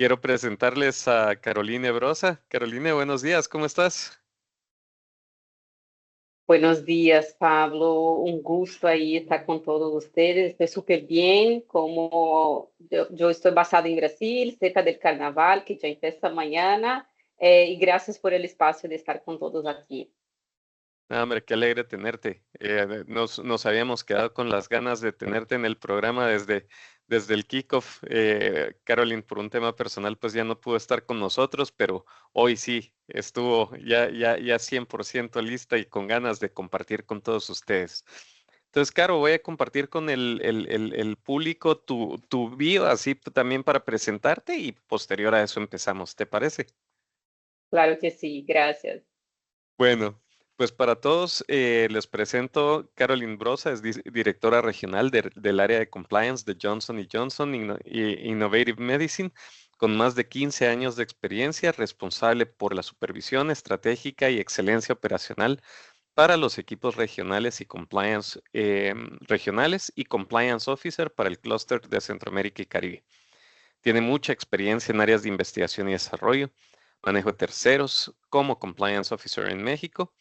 Quiero presentarles a Caroline Brosa. Caroline, buenos días, ¿cómo estás? Buenos días, Pablo. Un gusto ahí estar con todos ustedes. Estoy súper bien. Como yo estoy basada en Brasil, cerca del carnaval, que ya empieza mañana. Y gracias por el espacio de estar con todos aquí. Ah, hombre, qué alegre tenerte. Nos habíamos quedado con las ganas de tenerte en el programa desde el kickoff. Caroline, por un tema personal, pues ya no pudo estar con nosotros, pero hoy sí estuvo ya 100% lista y con ganas de compartir con todos ustedes. Entonces, Caro, voy a compartir con el público tu bio, así también para presentarte y posterior a eso empezamos, ¿te parece? Claro que sí, gracias. Bueno, pues para todos les presento Caroline Brosa, es directora regional del área de compliance de Johnson Johnson Innovative Medicine, con más de 15 años de experiencia, responsable por la supervisión estratégica y excelencia operacional para los equipos regionales y compliance regionales y compliance officer para el clúster de Centroamérica y Caribe. Tiene mucha experiencia en áreas de investigación y desarrollo, manejo de terceros como compliance officer en México.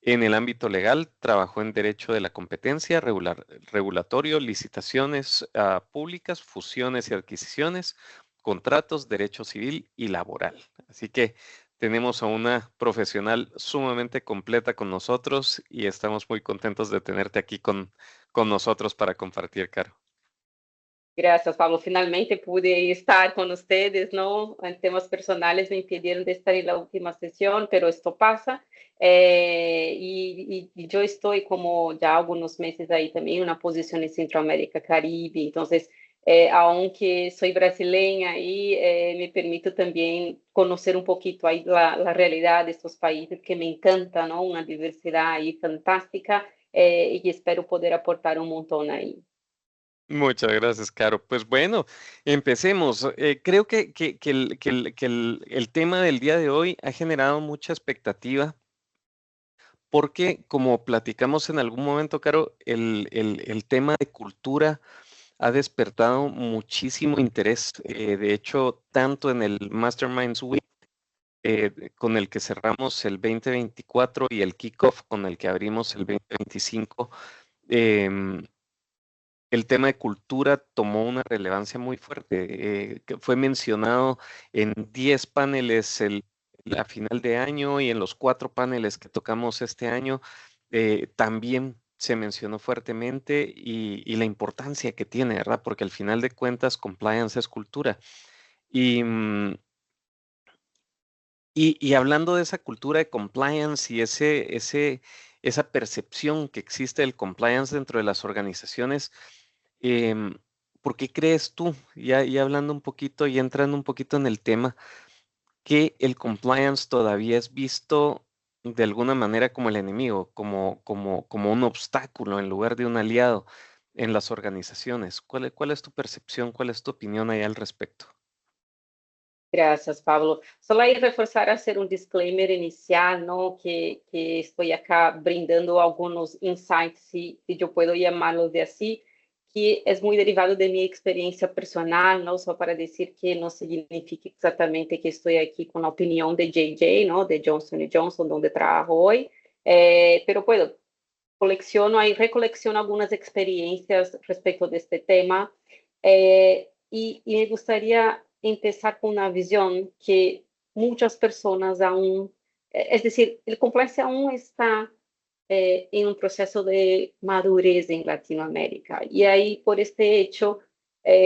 En el ámbito legal, trabajó en derecho de la competencia, regulatorio, licitaciones públicas, fusiones y adquisiciones, contratos, derecho civil y laboral. Así que tenemos a una profesional sumamente completa con nosotros y estamos muy contentos de tenerte aquí con nosotros para compartir, Caro. Gracias, Pablo. Finalmente pude estar con ustedes, ¿no? En temas personales me impidieron de estar en la última sesión, pero esto pasa. Y yo estoy como ya algunos meses ahí también en una posición en Centroamérica, Caribe. Entonces, aunque soy brasileña y me permito también conocer un poquito ahí la realidad de estos países que me encanta, ¿no? Una diversidad ahí fantástica y espero poder aportar un montón ahí. Muchas gracias, Caro. Pues bueno, empecemos. Creo que el tema del día de hoy ha generado mucha expectativa porque, como platicamos en algún momento, Caro, el tema de cultura ha despertado muchísimo interés. De hecho, tanto en el Masterminds Week, con el que cerramos el 2024 y el kickoff con el que abrimos el 2025, em, el tema de cultura tomó una relevancia muy fuerte, que fue mencionado en 10 paneles a final de año y en los 4 paneles que tocamos este año, también se mencionó fuertemente y la importancia que tiene, ¿verdad? Porque al final de cuentas, compliance es cultura. Y, y hablando de esa cultura de compliance y esa percepción que existe del compliance dentro de las organizaciones, Em, ¿por qué crees tú, ya hablando un poquito y entrando un poquito en el tema, que el compliance todavía es visto de alguna manera como el enemigo, como un obstáculo en lugar de un aliado en las organizaciones? ¿Cuál es tu percepción? ¿Cuál es tu opinión ahí al respecto? Gracias, Pablo. Solo ahí reforzar hacer un disclaimer inicial, ¿no? Que estoy acá brindando algunos insights, si yo puedo llamarlos de así, que es muy derivado de mi experiencia personal, ¿no? Só para decir que no significa exactamente que estoy aquí con la opinión de JJ, ¿no? De Johnson Johnson, donde trabajo hoy, pero puedo, colecciono ahí, recolecciono algunas experiencias respecto de este tema y me gustaría empezar con una visión que muchas personas aún, es decir, el compliance aún está en un proceso de madurez en Latinoamérica. Y ahí, por este hecho,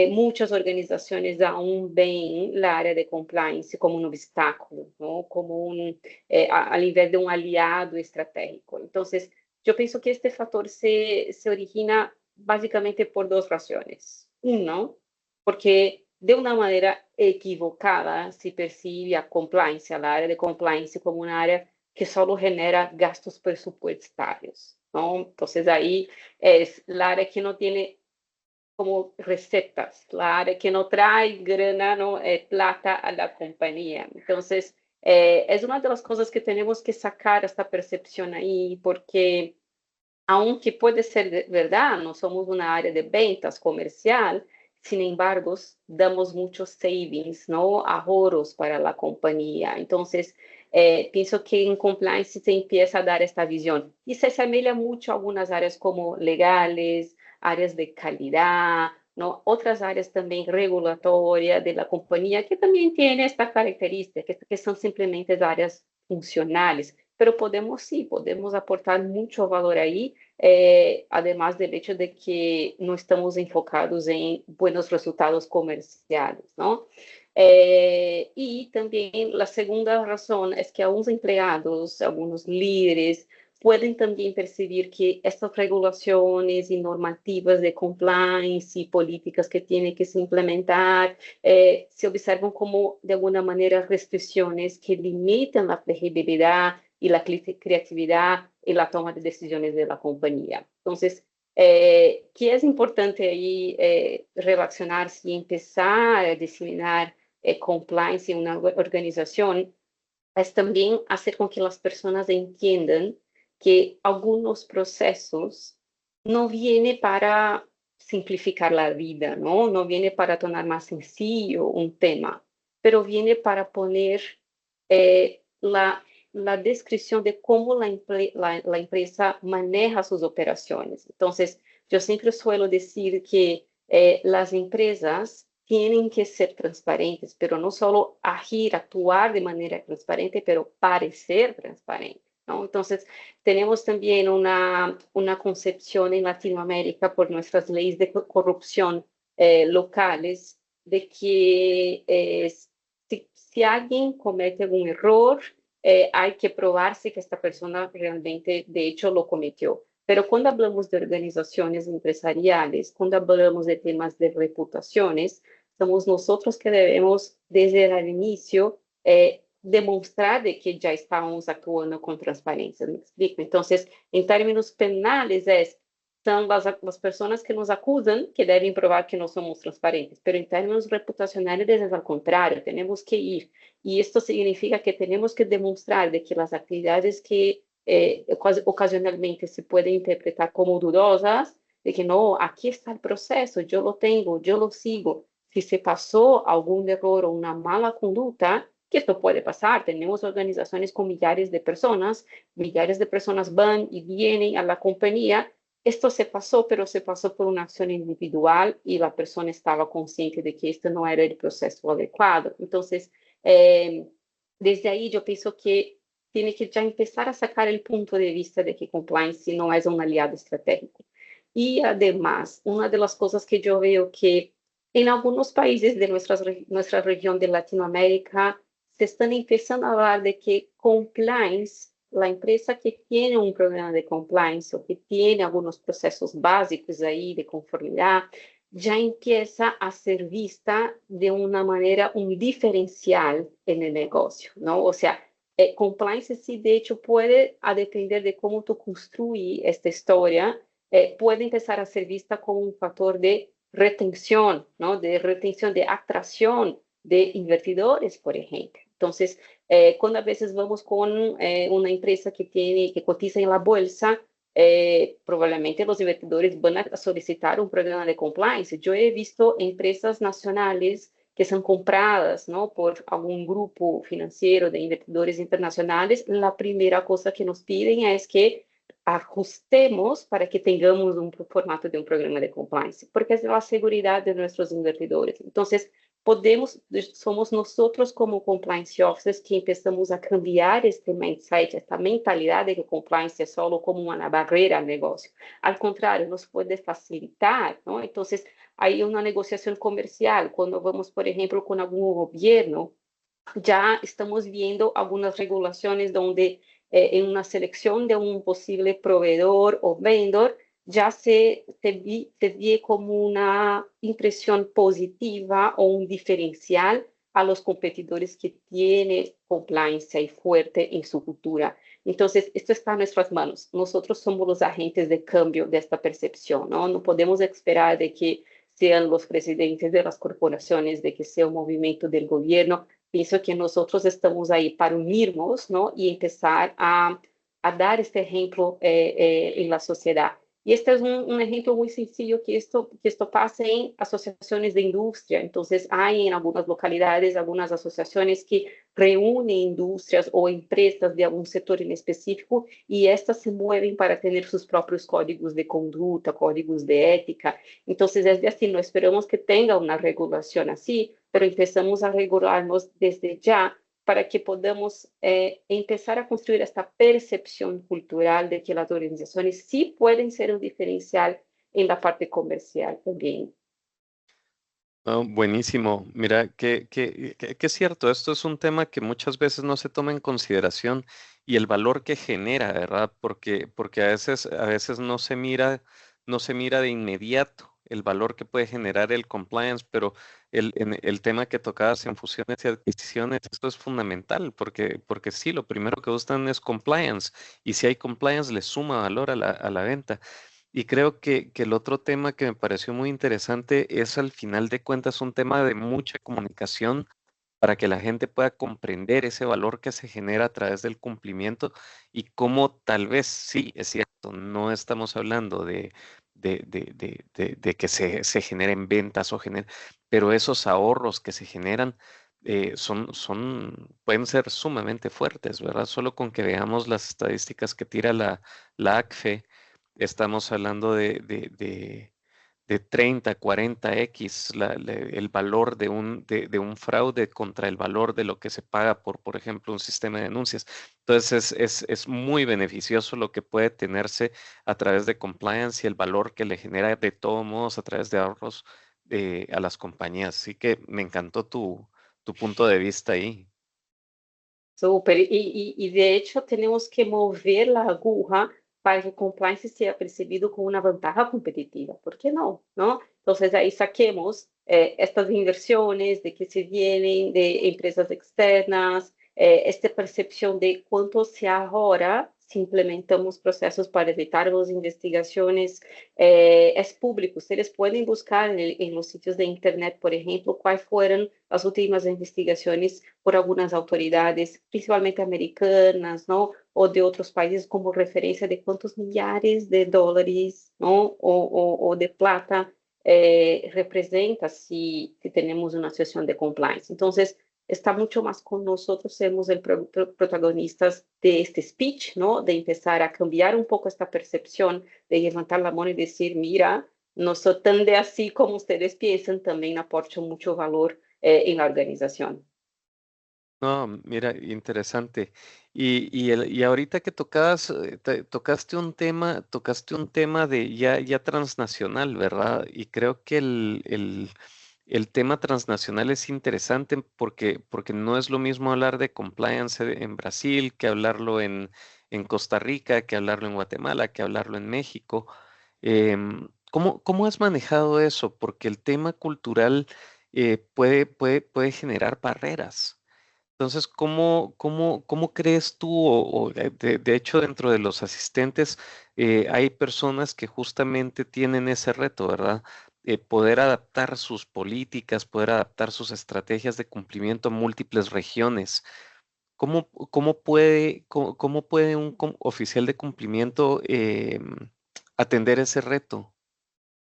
muchas organizaciones aún ven la área de compliance como un obstáculo, ¿no? Como al invés de un aliado estratégico. Entonces, yo pienso que este factor se origina básicamente por dos razones. Uno, porque de una manera equivocada se percibe a compliance, a la área de compliance como una área que solo genera gastos presupuestarios, ¿no? Entonces ahí es la área que no tiene como recetas, la área que no trae grana, ¿no? Plata a la compañía. Entonces, es una de las cosas que tenemos que sacar esta percepción ahí, porque aunque puede ser verdad, no somos una área de ventas comercial, sin embargo, damos muchos savings, ¿no? Ahorros para la compañía. Entonces, pienso que en compliance se empieza a dar esta visión y se asemeja mucho a algunas áreas como legales, áreas de calidad, ¿no? Otras áreas también regulatorias de la compañía que también tienen esta característica, que son simplemente áreas funcionales, pero podemos sí, podemos aportar mucho valor ahí, además del hecho de que no estamos enfocados en buenos resultados comerciales, ¿no? Y también la segunda razón es que algunos empleados, algunos líderes, pueden también percibir que estas regulaciones y normativas de compliance y políticas que tienen que se implementar se observan como, de alguna manera, restricciones que limitan la flexibilidad y la creatividad en la toma de decisiones de la compañía. Entonces, que es importante ahí relacionarse y empezar a diseminar compliance en una organización es también hacer con que las personas entiendan que algunos procesos no vienen para simplificar la vida, ¿no? No viene para tornar más sencillo un tema, pero viene para poner la descripción de cómo la empresa maneja sus operaciones. Entonces, yo siempre suelo decir que las empresas tienen que ser transparentes, pero no solo agir, actuar de manera transparente, pero parecer transparente, ¿no? Entonces, tenemos también una concepción en Latinoamérica por nuestras leyes de corrupción locales de que si alguien comete un error, hay que probarse que esta persona realmente, de hecho, lo cometió. Pero cuando hablamos de organizaciones empresariales, cuando hablamos de temas de reputaciones, somos nosotros que debemos, desde el inicio, demostrar de que ya estamos actuando con transparencia. ¿Me explico? Entonces, en términos penales, son las personas que nos acusan que deben probar que no somos transparentes, pero en términos reputacionales es al contrario, tenemos que ir. Y esto significa que tenemos que demostrar de que las actividades que ocasionalmente se pueden interpretar como dudosas, de que no, aquí está el proceso, yo lo tengo, yo lo sigo. Si se pasó algún error o una mala conducta, que esto puede pasar, tenemos organizaciones con millares de personas van y vienen a la compañía, esto se pasó, pero se pasó por una acción individual y la persona estaba consciente de que este no era el proceso adecuado. Entonces, desde ahí yo pienso que tiene que ya empezar a sacar el punto de vista de que compliance no es un aliado estratégico. Y además, una de las cosas que yo veo que en algunos países de nuestra región de Latinoamérica se están empezando a hablar de que compliance, la empresa que tiene un programa de compliance o que tiene algunos procesos básicos ahí de conformidad, ya empieza a ser vista de una manera, un diferencial en el negocio, ¿no? O sea, compliance sí, de hecho, puede, a depender de cómo tú construyes esta historia, puede empezar a ser vista como un factor de retención, ¿no? De retención, de atracción de invertidores, por ejemplo. Entonces, cuando a veces vamos con una empresa que cotiza en la bolsa, probablemente los invertidores van a solicitar un programa de compliance. Yo he visto empresas nacionales que son compradas, ¿no? Por algún grupo financiero de invertidores internacionales. La primera cosa que nos piden es que ajustemos para que tengamos un formato de un programa de compliance, porque es la seguridad de nuestros invertidores. Entonces, somos nosotros como compliance officers que empezamos a cambiar este mindset, esta mentalidad de que compliance es solo como una barrera al negocio. Al contrario, nos puede facilitar, ¿no? Entonces, hay una negociación comercial, cuando vamos, por ejemplo, con algún gobierno, ya estamos viendo algunas regulaciones donde en una selección de un posible proveedor o vendor ya se ve como una impresión positiva o un diferencial a los competidores que tienen compliance y fuerte en su cultura. Entonces, esto está en nuestras manos. Nosotros somos los agentes de cambio de esta percepción, ¿no? No podemos esperar de que sean los presidentes de las corporaciones, de que sea un movimiento del gobierno. Pienso que nosotros estamos ahí para unirnos, ¿no? Y empezar a dar este ejemplo en la sociedad. Y este es un ejemplo muy sencillo que esto pasa en asociaciones de industria. Entonces, hay en algunas localidades algunas asociaciones que reúnen industrias o empresas de algún sector en específico y estas se mueven para tener sus propios códigos de conducta, códigos de ética. Entonces, es decir, no esperamos que tenga una regulación así, pero empezamos a regularnos desde ya para que podamos empezar a construir esta percepción cultural de que las organizaciones sí pueden ser un diferencial en la parte comercial también. Oh, buenísimo. Mira, que es cierto, esto es un tema que muchas veces no se toma en consideración y el valor que genera, ¿verdad? Porque a veces no se mira de inmediato el valor que puede generar el compliance, pero el tema que tocabas en fusiones y adquisiciones, esto es fundamental, porque sí, lo primero que buscan es compliance, y si hay compliance, le suma valor a la venta. Y creo que el otro tema que me pareció muy interesante es, al final de cuentas, un tema de mucha comunicación para que la gente pueda comprender ese valor que se genera a través del cumplimiento, y cómo tal vez sí, es cierto, no estamos hablando de que se generen ventas pero esos ahorros que se generan pueden ser sumamente fuertes, ¿verdad? Solo con que veamos las estadísticas que tira la ACFE, estamos hablando de 30, 40x el valor de un fraude contra el valor de lo que se paga por ejemplo, un sistema de denuncias. Entonces, es muy beneficioso lo que puede tenerse a través de compliance y el valor que le genera de todos modos a través de ahorros a las compañías. Así que me encantó tu punto de vista ahí. Súper. Y de hecho tenemos que mover la aguja para que compliance sea percibido como una ventaja competitiva. ¿Por qué no? ¿No? Entonces ahí saquemos estas inversiones de que se vienen de empresas externas, esta percepción de cuánto se ahorra si implementamos procesos para evitar las investigaciones. Es público, ustedes pueden buscar en los sitios de internet, por ejemplo, cuáles fueron las últimas investigaciones por algunas autoridades, principalmente americanas, ¿no? O de otros países, como referencia de cuántos millares de dólares, ¿no? O de plata representa si tenemos una sesión de compliance. Entonces, está mucho más con nosotros sermos el protagonistas de este speech, ¿no? De empezar a cambiar un poco esta percepción, de levantar la mano y decir, mira, no soy tan de así como ustedes piensan, también aporto mucho valor en la organización. No, mira, interesante. Y ahorita que tocaste un tema de ya transnacional, ¿verdad? Y creo que el tema transnacional es interesante porque no es lo mismo hablar de compliance en Brasil que hablarlo en Costa Rica, que hablarlo en Guatemala, que hablarlo en México. ¿Cómo has manejado eso? Porque el tema cultural puede generar barreras. Entonces, ¿cómo crees tú, de hecho, dentro de los asistentes, hay personas que justamente tienen ese reto, ¿verdad? Poder adaptar sus políticas, poder adaptar sus estrategias de cumplimiento a múltiples regiones. ¿Cómo puede un oficial de cumplimiento atender ese reto?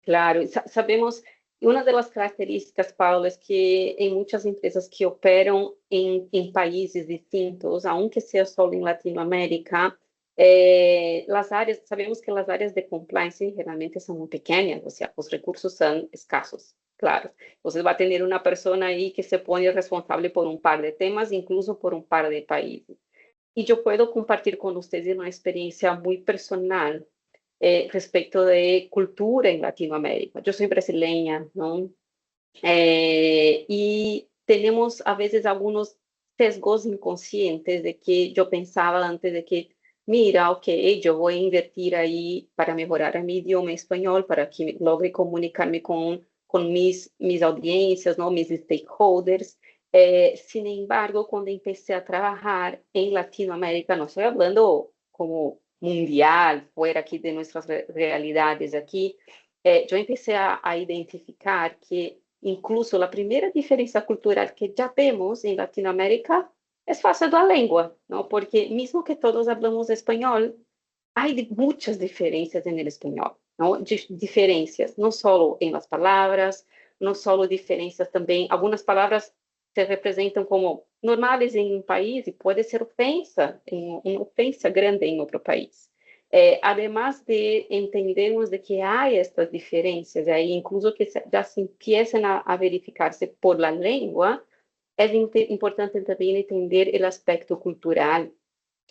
Claro, sabemos, una de las características, Paulo, es que en muchas empresas que operan en países distintos, aunque sea solo en Latinoamérica, sabemos que las áreas de compliance generalmente son muy pequeñas, o sea, los recursos son escasos, claro. Entonces va a tener una persona ahí que se pone responsable por un par de temas, incluso por un par de países. Y yo puedo compartir con ustedes una experiencia muy personal respecto de cultura en Latinoamérica. Yo soy brasileña, ¿no? Y tenemos a veces algunos sesgos inconscientes de que yo pensaba antes de que, mira, ok, yo voy a invertir ahí para mejorar mi idioma español, para que logre comunicarme con mis audiencias, ¿no? Mis stakeholders. Sin embargo, cuando empecé a trabajar en Latinoamérica, no estoy hablando como mundial, fuera aquí de nuestras realidades aquí, yo empecé a identificar que incluso a primeira diferença cultural que já vemos em Latinoamérica é fácil da língua, não? Porque mesmo que todos hablamos espanhol, há muitas diferenças no espanhol. ¿no? Diferencias, no solo en las palabras, no solo diferencias también, algunas palabras se representan como normales en un país y puede ser ofensa, una ofensa grande en otro país. Además de entendermos de que hay estas diferencias, ahí incluso que ya se empiezan a verificarse por la lengua, es importante también entender el aspecto cultural.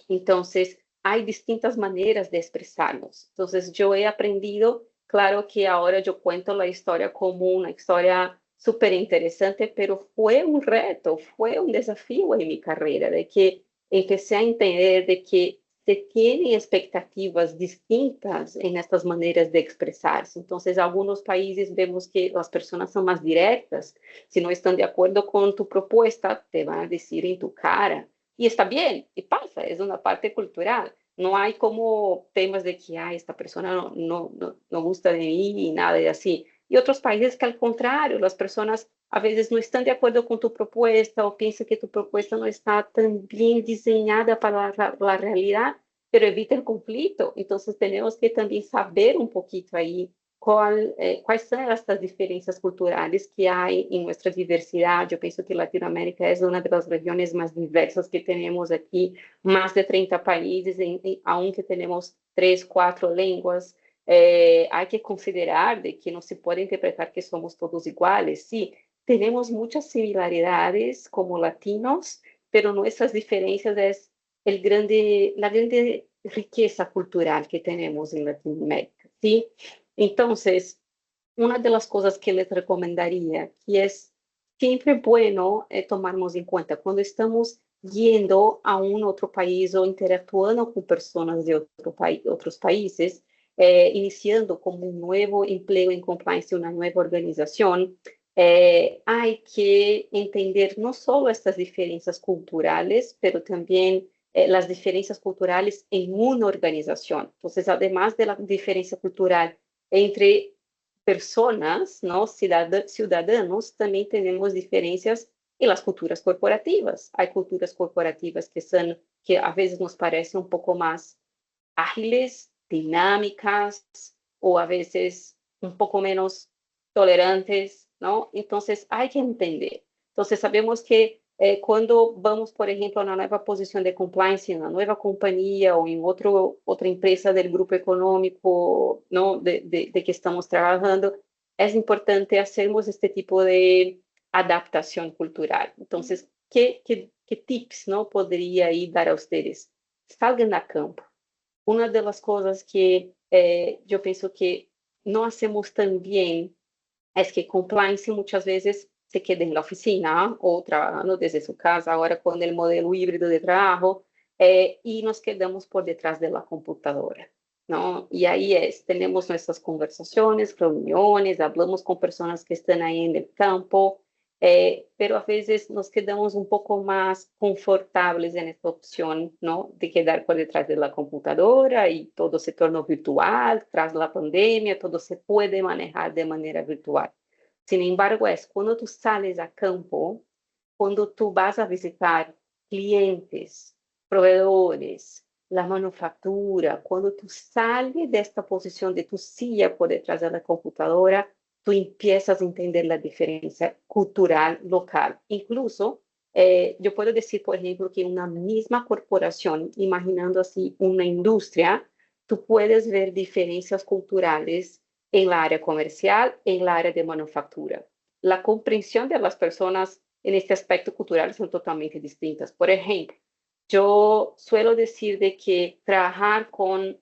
Entonces, hay distintas maneras de expresarnos. Entonces, yo he aprendido, claro que ahora yo cuento la historia como una historia súper interesante, pero fue un reto, fue un desafío en mi carrera, de que empecé a entender de que se tienen expectativas distintas en estas maneras de expresarse. Entonces, en algunos países vemos que las personas son más directas. Si no están de acuerdo con tu propuesta, te van a decir en tu cara. Y está bien, y pasa, es una parte cultural. No hay como temas de que esta persona no gusta de mí y nada de así. Y otros países que al contrario, las personas a veces no están de acuerdo con tu propuesta o piensan que tu propuesta no está tan bien diseñada para la realidad, pero evita el conflicto. Entonces tenemos que también saber un poquito ahí cuáles son estas diferencias culturales que hay en nuestra diversidad. Yo pienso que Latinoamérica es una de las regiones más diversas que tenemos aquí, más de 30 países, aunque tenemos 3, 4 lenguas. Hay que considerar de que no se puede interpretar que somos todos iguales. Sí, tenemos muchas similaridades como latinos, pero nuestras diferencias es la grande riqueza cultural que tenemos en Latinoamérica. ¿Sí? Entonces, una de las cosas que les recomendaría, que es siempre bueno tomarnos en cuenta cuando estamos yendo a un otro país o interactuando con personas de otros países, iniciando como un nuevo empleo en compliance, una nueva organización, hay que entender no solo estas diferencias culturales, pero también las diferencias culturales en una organización. Entonces, además de la diferencia cultural entre personas, ¿no? Ciudadanos, también tenemos diferencias en las culturas corporativas. Hay culturas corporativas que a veces nos parecen un poco más ágiles, dinámicas o a veces un poco menos tolerantes, ¿no? Entonces hay que entender. Entonces sabemos que cuando vamos, por ejemplo, a una nueva posición de compliance en una nueva compañía o en otra empresa del grupo económico, ¿no? De que estamos trabajando, es importante hacernos este tipo de adaptación cultural. Entonces, ¿qué tips, ¿no? podría ir dar a ustedes? Salgan a campo. Una de las cosas que yo pienso que no hacemos tan bien es que compliance muchas veces se queda en la oficina o trabajando desde su casa, ahora con el modelo híbrido de trabajo, y nos quedamos por detrás de la computadora, ¿no? Y ahí tenemos nuestras conversaciones, reuniones, hablamos con personas que están ahí en el campo, pero a veces nos quedamos un poco más confortables en esta opción, ¿no? De quedar por detrás de la computadora y todo se tornó virtual, tras la pandemia, todo se puede manejar de manera virtual. Sin embargo, es cuando tú sales a campo, cuando tú vas a visitar clientes, proveedores, la manufactura, cuando tú sales de esta posición de tu silla por detrás de la computadora, tú empiezas a entender la diferencia cultural local. Incluso, yo puedo decir, por ejemplo, que una misma corporación, imaginando así una industria, tú puedes ver diferencias culturales en la área comercial, en la área de manufactura. La comprensión de las personas en este aspecto cultural son totalmente distintas. Por ejemplo, yo suelo decir de que trabajar con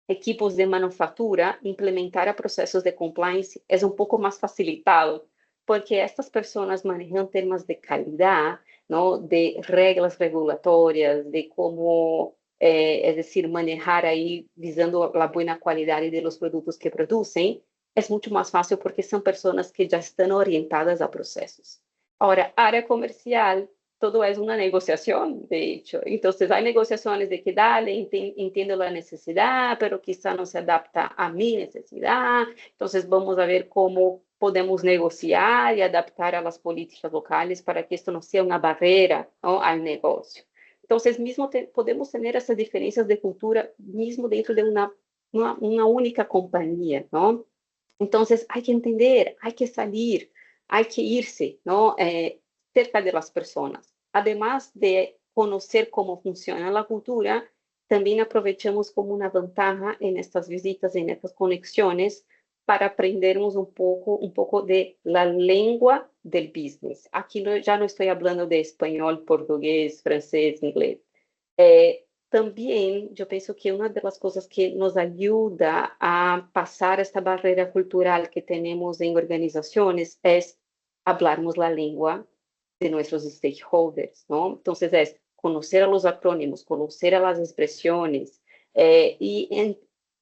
equipos de manufactura, implementar a procesos de compliance es un poco más facilitado, porque estas personas manejan temas de calidad, ¿no? De reglas regulatorias, de cómo, es decir, manejar ahí visando la buena calidad de los productos que producen, es mucho más fácil porque son personas que ya están orientadas a procesos. Ahora, área comercial todo es una negociación, de hecho. Entonces, hay negociaciones de que dale, entiendo la necesidad, pero quizá no se adapta a mi necesidad. Entonces, vamos a ver cómo podemos negociar y adaptar a las políticas locales para que esto no sea una barrera, ¿no? al negocio. Entonces, mismo podemos tener esas diferencias de cultura mismo dentro de una una única compañía, ¿no? Entonces hay que entender, hay que salir, hay que irse, ¿no? Cerca de las personas. Además de conocer cómo funciona la cultura, también aprovechamos como una ventaja en estas visitas, en estas conexiones, para aprendernos un poco de la lengua del business. Aquí ya no estoy hablando de español, portugués, francés, inglés. También yo pienso que una de las cosas que nos ayuda a pasar esta barrera cultural que tenemos en organizaciones es hablarnos la lengua de nuestros stakeholders, ¿no? Entonces es conocer a los acrónimos, conocer a las expresiones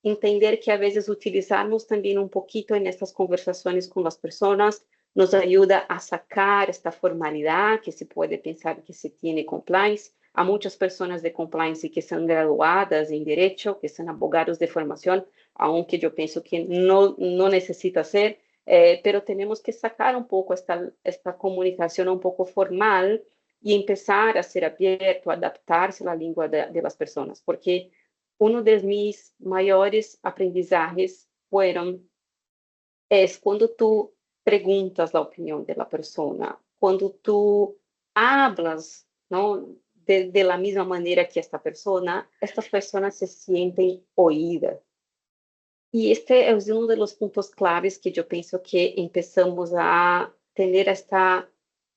entender que a veces utilizarnos también un poquito en estas conversaciones con las personas nos ayuda a sacar esta formalidad que se puede pensar que se tiene compliance. A muchas personas de compliance que son graduadas en derecho, que son abogados de formación, aunque yo pienso que no necesita ser, pero tenemos que sacar un poco esta comunicación un poco formal y empezar a ser abierto, a adaptarse a la lengua de las personas, porque uno de mis mayores aprendizajes es cuando tú preguntas la opinión de la persona, cuando tú hablas, ¿no? De la misma manera que esta persona, estas personas se sienten oídas. Y este es uno de los puntos claves que yo pienso que empezamos a tener esta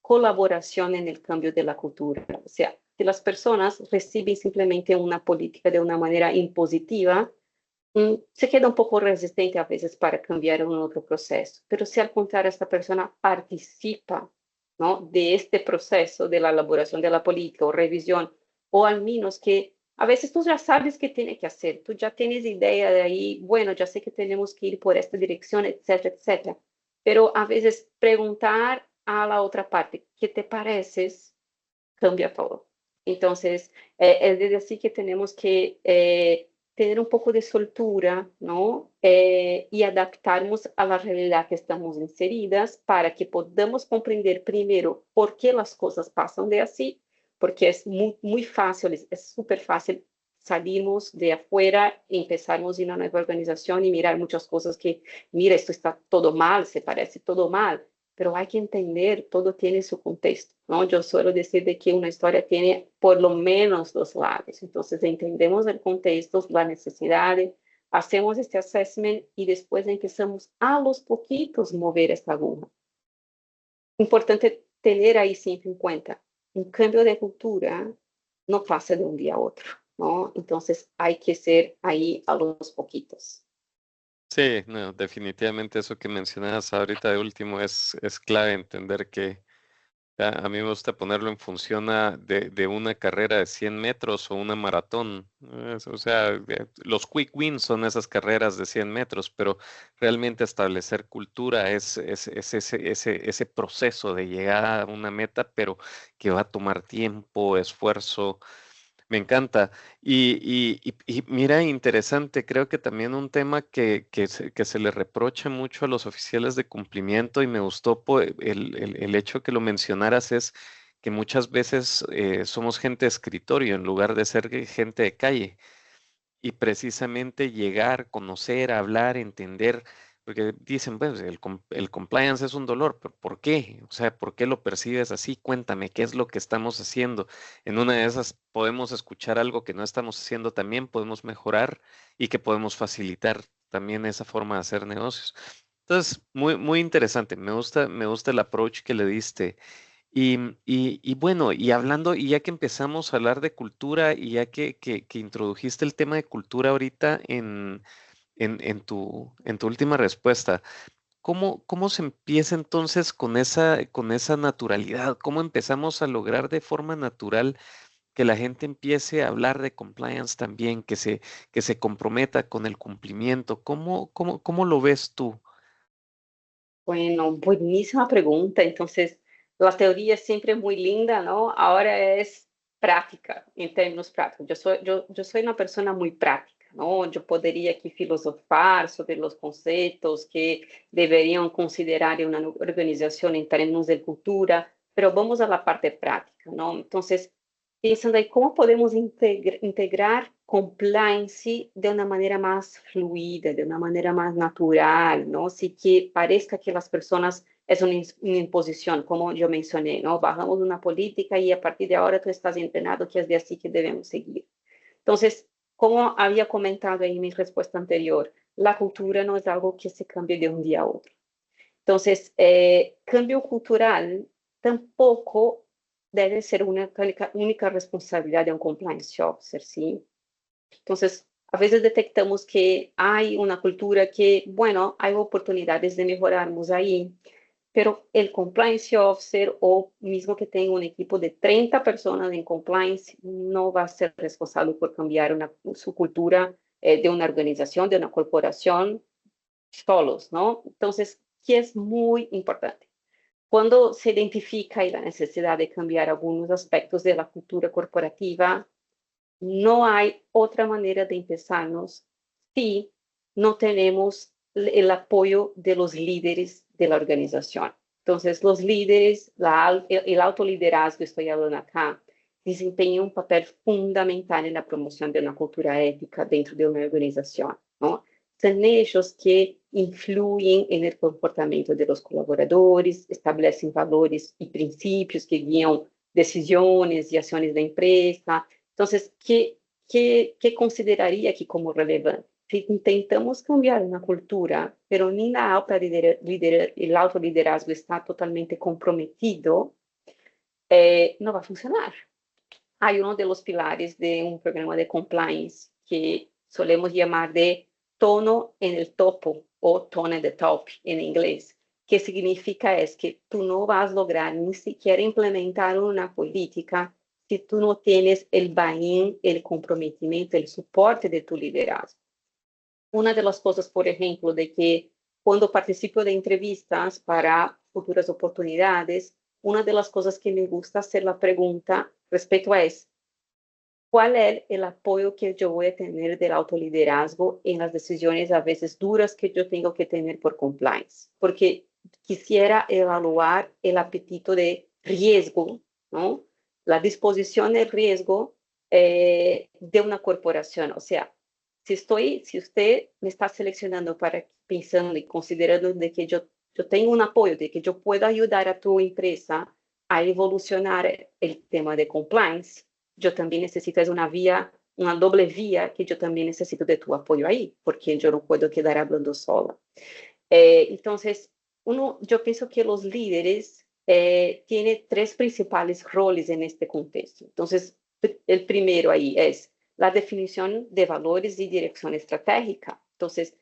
colaboración en el cambio de la cultura. O sea, que las personas reciben simplemente una política de una manera impositiva, se queda un poco resistente a veces para cambiar un otro proceso. Pero si al contrario esta persona participa, ¿no? De este proceso de la elaboración de la política o revisión, o al menos que a veces tú ya sabes qué tiene que hacer, tú ya tienes idea de ahí, bueno, ya sé que tenemos que ir por esta dirección, etcétera, etcétera. Pero a veces preguntar a la otra parte, ¿qué te pareces? Cambia todo. Entonces, es decir así que tenemos que tener un poco de soltura, ¿no? Y adaptarnos a la realidad que estamos inseridas para que podamos comprender primero por qué las cosas pasan de así, porque es muy fácil, es súper fácil salirnos de afuera, empezarnos en una nueva organización y mirar muchas cosas que, mira, esto está todo mal, se parece todo mal, pero hay que entender, todo tiene su contexto, ¿no? Yo suelo decir de que una historia tiene por lo menos dos lados, entonces entendemos el contexto, la necesidad, hacemos este assessment y después empezamos a los poquitos mover esta aguja. Importante tener ahí siempre en cuenta, un cambio de cultura no pasa de un día a otro, ¿no? Entonces hay que ser ahí a los poquitos. Sí, no, definitivamente eso que mencionabas ahorita de último es clave entender que a mí me gusta ponerlo en función de una carrera de 100 metros o una maratón. O sea, los quick wins son esas carreras de 100 metros, pero realmente establecer cultura es ese proceso de llegar a una meta, pero que va a tomar tiempo, esfuerzo. Me encanta. Y mira, interesante, creo que también un tema que se le reprocha mucho a los oficiales de cumplimiento y me gustó el hecho que lo mencionaras es que muchas veces somos gente de escritorio en lugar de ser gente de calle. Y precisamente llegar, conocer, hablar, entender, porque dicen, pues el compliance es un dolor, pero ¿por qué? O sea, ¿por qué lo percibes así? Cuéntame, ¿qué es lo que estamos haciendo? En una de esas podemos escuchar algo que no estamos haciendo también, podemos mejorar y que podemos facilitar también esa forma de hacer negocios. Entonces, muy interesante, me gusta el approach que le diste. Y bueno, y hablando, y ya que empezamos a hablar de cultura y ya que introdujiste el tema de cultura ahorita en tu última respuesta, ¿cómo se empieza entonces con esa naturalidad? ¿Cómo empezamos a lograr de forma natural que la gente empiece a hablar de compliance también, que se comprometa con el cumplimiento? ¿Cómo lo ves tú? Bueno, buenísima pregunta. Entonces, la teoría es siempre muy linda, ¿no? Ahora es práctica, en términos prácticos. Yo soy una persona muy práctica, ¿no? Yo podría aquí filosofar sobre los conceptos que deberían considerar en una organización en términos de cultura, pero vamos a la parte práctica, ¿no? Entonces, pensando aí como podemos integrar compliance de uma maneira mais fluida, de uma maneira mais natural, não? Sem que pareça que as pessoas é uma imposição, como eu mencionei, não? Bajamos uma política e a partir de agora tu estás entrenado que é de assim que devemos seguir. Então, como havia comentado aí em minha resposta anterior, a cultura não é algo que se cambie de um dia a outro. Então, cambio cultural tampouco debe ser una única responsabilidad de un compliance officer, ¿sí? Entonces, a veces detectamos que hay una cultura que, bueno, hay oportunidades de mejorarnos ahí, pero el compliance officer o mismo que tenga un equipo de 30 personas en compliance no va a ser responsable por cambiar su cultura de una organización, de una corporación, solos, ¿no? Entonces, que es muy importante. Cuando se identifica la necesidad de cambiar algunos aspectos de la cultura corporativa, no hay otra manera de empezarnos si no tenemos el apoyo de los líderes de la organización. Entonces, los líderes, el autoliderazgo, estoy hablando acá, desempeñan un papel fundamental en la promoción de una cultura ética dentro de una organización, ¿no? Son ellos que influyen en el comportamiento de los colaboradores, establecen valores y principios que guían decisiones y acciones de la empresa. Entonces, ¿qué consideraría aquí como relevante? Si intentamos cambiar una cultura, pero ni la alta el alto liderazgo está totalmente comprometido, no va a funcionar. Hay uno de los pilares de un programa de compliance que solemos llamar de tono en el topo o tone at the top en inglés, que significa es que tú no vas a lograr ni siquiera implementar una política si tú no tienes el buy-in, el comprometimiento, el soporte de tu liderazgo. Una de las cosas, por ejemplo, de que cuando participo de entrevistas para futuras oportunidades, una de las cosas que me gusta hacer la pregunta respecto a es, ¿cuál es el apoyo que yo voy a tener del autoliderazgo en las decisiones a veces duras que yo tengo que tener por compliance? Porque quisiera evaluar el apetito de riesgo, ¿no? La disposición del riesgo de una corporación. O sea, si usted me está seleccionando para pensando y considerando de que yo tengo un apoyo, de que yo puedo ayudar a tu empresa a evolucionar el tema de compliance, yo también necesito, es una doble vía que yo también necesito de tu apoyo ahí, porque yo no puedo quedar hablando sola. Entonces, yo pienso que los líderes tienen tres principales roles en este contexto. Entonces, el primero ahí es la definición de valores y dirección estratégica. Entonces,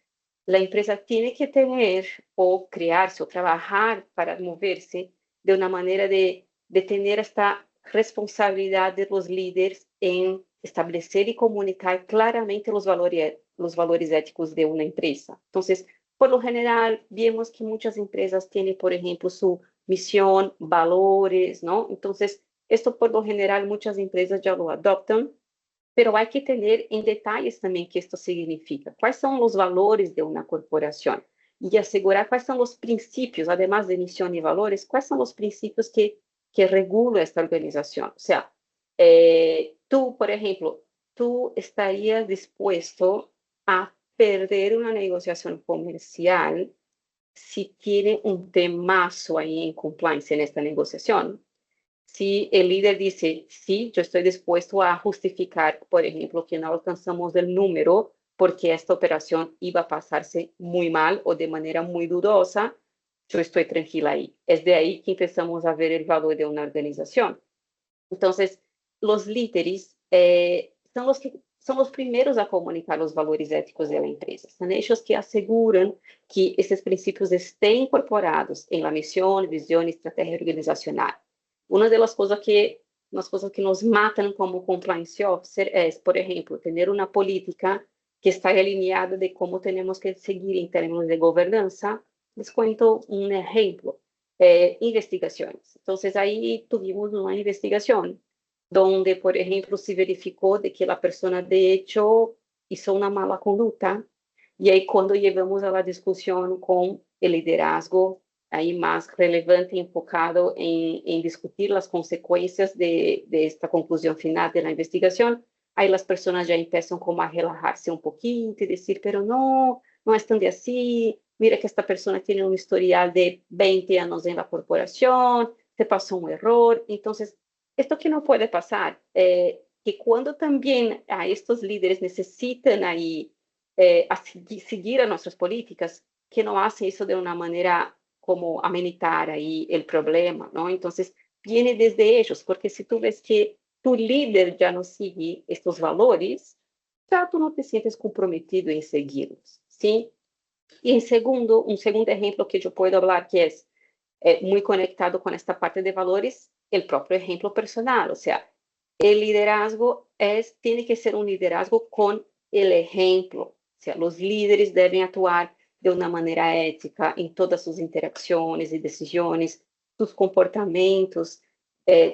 la empresa tiene que tener o crearse o trabajar para moverse de una manera de tener esta responsabilidad de los líderes en establecer y comunicar claramente los valores éticos de una empresa. Entonces, por lo general, vemos que muchas empresas tienen, por ejemplo, su misión, valores, ¿no? Entonces, esto por lo general muchas empresas ya lo adoptan, pero hay que tener en detalles también qué esto significa. ¿Cuáles son los valores de una corporación? Y asegurar cuáles son los principios, además de misión y valores, cuáles son los principios que regulan esta organización. O sea, tú, por ejemplo, tú estarías dispuesto a perder una negociación comercial si tiene un temazo ahí en compliance en esta negociación. Si el líder dice, sí, yo estoy dispuesto a justificar, por ejemplo, que no alcanzamos el número porque esta operación iba a pasarse muy mal o de manera muy dudosa, yo estoy tranquila ahí. Es de ahí que empezamos a ver el valor de una organización. Entonces, los líderes son los primeros a comunicar los valores éticos de la empresa. Son ellos que aseguran que esses princípios estén incorporados en la misión, visión y estrategia organizacional. Una de las cosas que nos matan como compliance officer es, por ejemplo, tener una política que está alineada de cómo tenemos que seguir en términos de gobernanza. Les cuento un ejemplo. Investigaciones. Entonces, ahí tuvimos una investigación donde, por ejemplo, se verificó de que la persona de hecho hizo una mala conducta y ahí cuando llevamos a la discusión con el liderazgo ahí más relevante y enfocado en discutir las consecuencias de esta conclusión final de la investigación, ahí las personas ya empiezan como a relajarse un poquito y decir, pero no, no es tan de así, mira que esta persona tiene un historial de 20 años en la corporación, se pasó un error, entonces, esto que no puede pasar, que cuando también a estos líderes necesitan ahí seguir a nuestras políticas, que no hace eso de una manera como amenitar ahí el problema, ¿no? Entonces, viene desde ellos, porque si tú ves que tu líder ya no sigue estos valores, ya tú no te sientes comprometido en seguirlos, ¿sí? Y en segundo, un segundo ejemplo que yo puedo hablar que es muy conectado con esta parte de valores, el propio ejemplo personal, o sea, el liderazgo tiene que ser un liderazgo con el ejemplo, o sea, los líderes deben actuar de una manera ética en todas sus interacciones y decisiones, sus comportamientos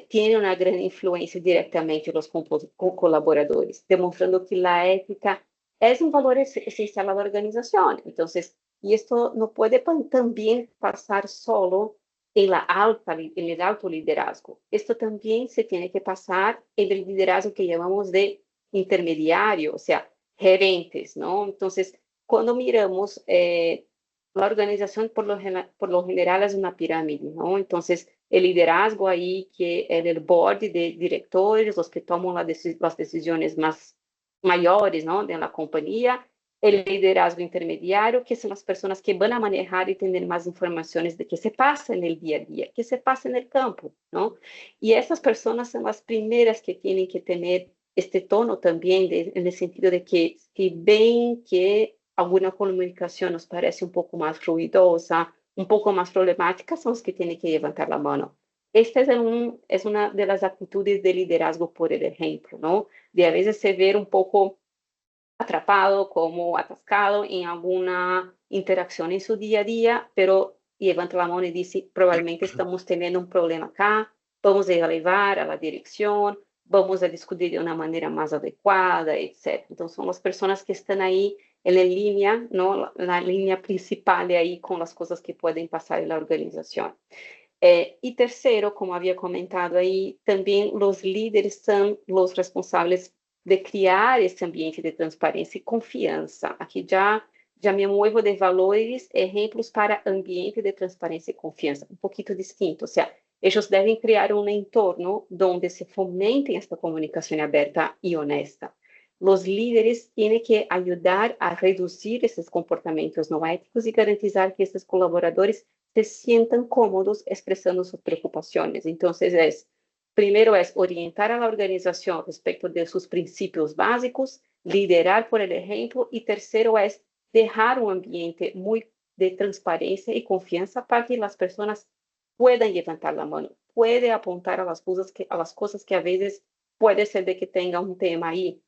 tienen una gran influencia directamente en los colaboradores, demostrando que la ética es un valor esencial a la organización. Entonces, y esto no puede también pasar solo en el alto liderazgo. Esto también se tiene que pasar en el liderazgo que llamamos de intermediario, o sea, gerentes, ¿no? Entonces, cuando miramos, la organización por lo general es una pirámide, ¿no? Entonces, el liderazgo ahí, que en el board de directores, los que toman las decisiones más mayores, ¿no? De la compañía, el liderazgo intermediario, que son las personas que van a manejar y tener más informaciones de qué se pasa en el día a día, qué se pasa en el campo, ¿no? Y esas personas son las primeras que tienen que tener este tono también, en el sentido de que si ven que alguna comunicación nos parece un poco más ruidosa, un poco más problemática, son los que tienen que levantar la mano. Esta es una de las actitudes de liderazgo por el ejemplo, ¿no? De a veces se ver un poco atrapado, como atascado en alguna interacción en su día a día, pero levanta la mano y dice, probablemente estamos teniendo un problema acá, vamos a elevar a la dirección, vamos a discutir de una manera más adecuada, etc. Entonces, son las personas que están ahí en la línea, ¿no? La línea principal de ahí con las cosas que pueden pasar en la organización. Y tercero, como había comentado ahí, también los líderes son los responsables de criar esse ambiente de transparência e confiança. Aqui já me muevo de valores, exemplos para ambiente de transparência e confiança, um pouquinho distinto. Ou seja, eles devem criar um entorno onde se fomente esta comunicação aberta e honesta. Os líderes têm que ajudar a reduzir esses comportamentos não éticos e garantizar que esses colaboradores se sientan cómodos expresando sus preocupaciones. Entonces, primero es orientar a la organización respecto de sus principios básicos, liderar por el ejemplo, y tercero es dejar un ambiente muy de transparencia y confianza para que las personas puedan levantar la mano, puede apuntar a las cosas que a veces puede ser de que tenga un tema ahí.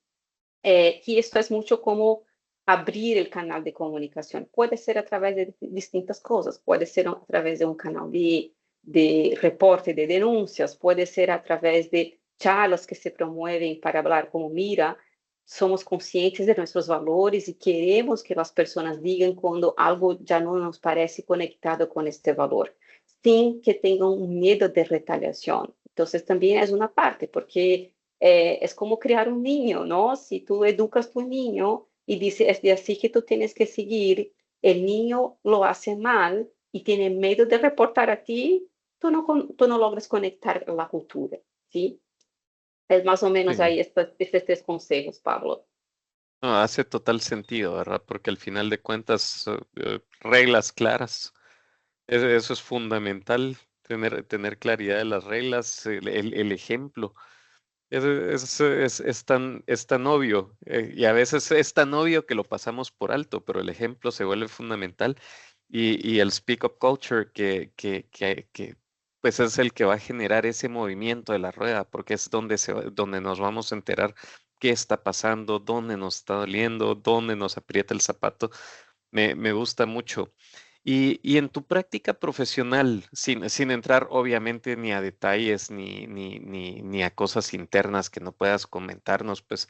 Y esto es mucho como abrir el canal de comunicación. Puede ser a través de distintas cosas, puede ser a través de un canal de reporte de denuncias, puede ser a través de charlas que se promueven para hablar como, mira, somos conscientes de nuestros valores y queremos que las personas digan cuando algo ya no nos parece conectado con este valor, sin que tengan un miedo de retaliación. Entonces también es una parte, porque es como criar un niño, ¿no? Si tú educas a tu niño y dices, es de así que tú tienes que seguir, el niño lo hace mal y tiene miedo de reportar a ti, tú no logras conectar la cultura, ¿sí? Es más o menos Sí. ahí estos tres consejos, Pablo. No, hace total sentido, ¿verdad? Porque al final de cuentas, reglas claras, eso es fundamental, tener claridad de las reglas, el ejemplo. Es tan obvio, y a veces es tan obvio que lo pasamos por alto, pero el ejemplo se vuelve fundamental y el speak up culture que pues es el que va a generar ese movimiento de la rueda, porque es donde nos vamos a enterar qué está pasando, dónde nos está doliendo, dónde nos aprieta el zapato. Me gusta mucho. Y en tu práctica profesional, sin entrar obviamente ni a detalles ni a cosas internas que no puedas comentarnos, pues,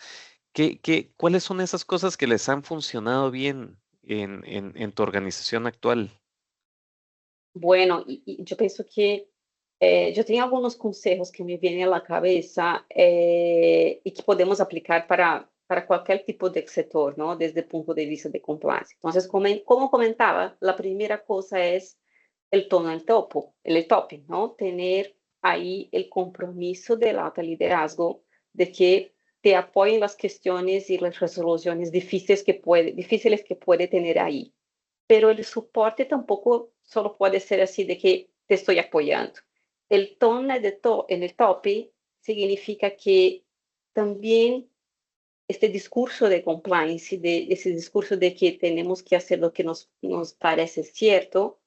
cuáles son esas cosas que les han funcionado bien en tu organización actual? Bueno, y yo pienso que yo tengo algunos consejos que me vienen a la cabeza y que podemos aplicar para cualquier tipo de sector, ¿no? Desde el punto de vista de compliance. Entonces, como comentaba, la primera cosa es el tono del topo, el tope, ¿no? Tener ahí el compromiso del alto liderazgo de que te apoyen las cuestiones y las resoluciones difíciles que puede tener ahí, pero el soporte tampoco solo puede ser así de que te estoy apoyando. El tono en el tope significa que también este discurso de compliance, ese discurso de que tenemos que hacer lo que nos parece cierto,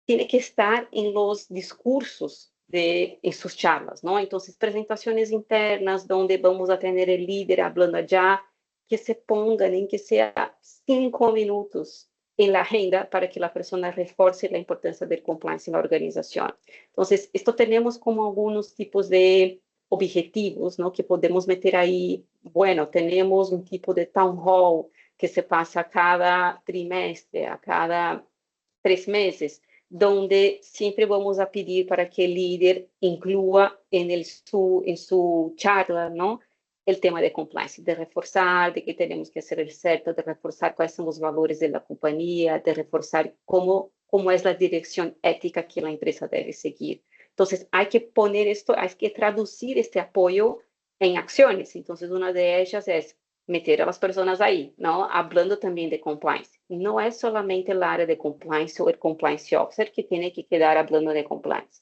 tiene que estar en los discursos en sus charlas, ¿no? Entonces, presentaciones internas donde vamos a tener el líder hablando allá, que se pongan en que sea 5 minutos en la agenda para que la persona refuerce la importancia del compliance en la organización. Entonces, esto tenemos como algunos tipos de objetivos, ¿no? Que podemos meter ahí. Bueno, tenemos un tipo de town hall que se pasa cada trimestre, a cada 3 meses, donde siempre vamos a pedir para que el líder incluya en su charla, ¿no? El tema de compliance, de reforzar, de que tenemos que hacer el cierto, de reforzar cuáles son los valores de la compañía, de reforzar cómo es la dirección ética que la empresa debe seguir. Entonces, hay que poner esto, hay que traducir este apoyo en acciones. Entonces, una de ellas es meter a las personas ahí, ¿no? Hablando también de compliance. No es solamente el área de compliance o el compliance officer que tiene que quedar hablando de compliance.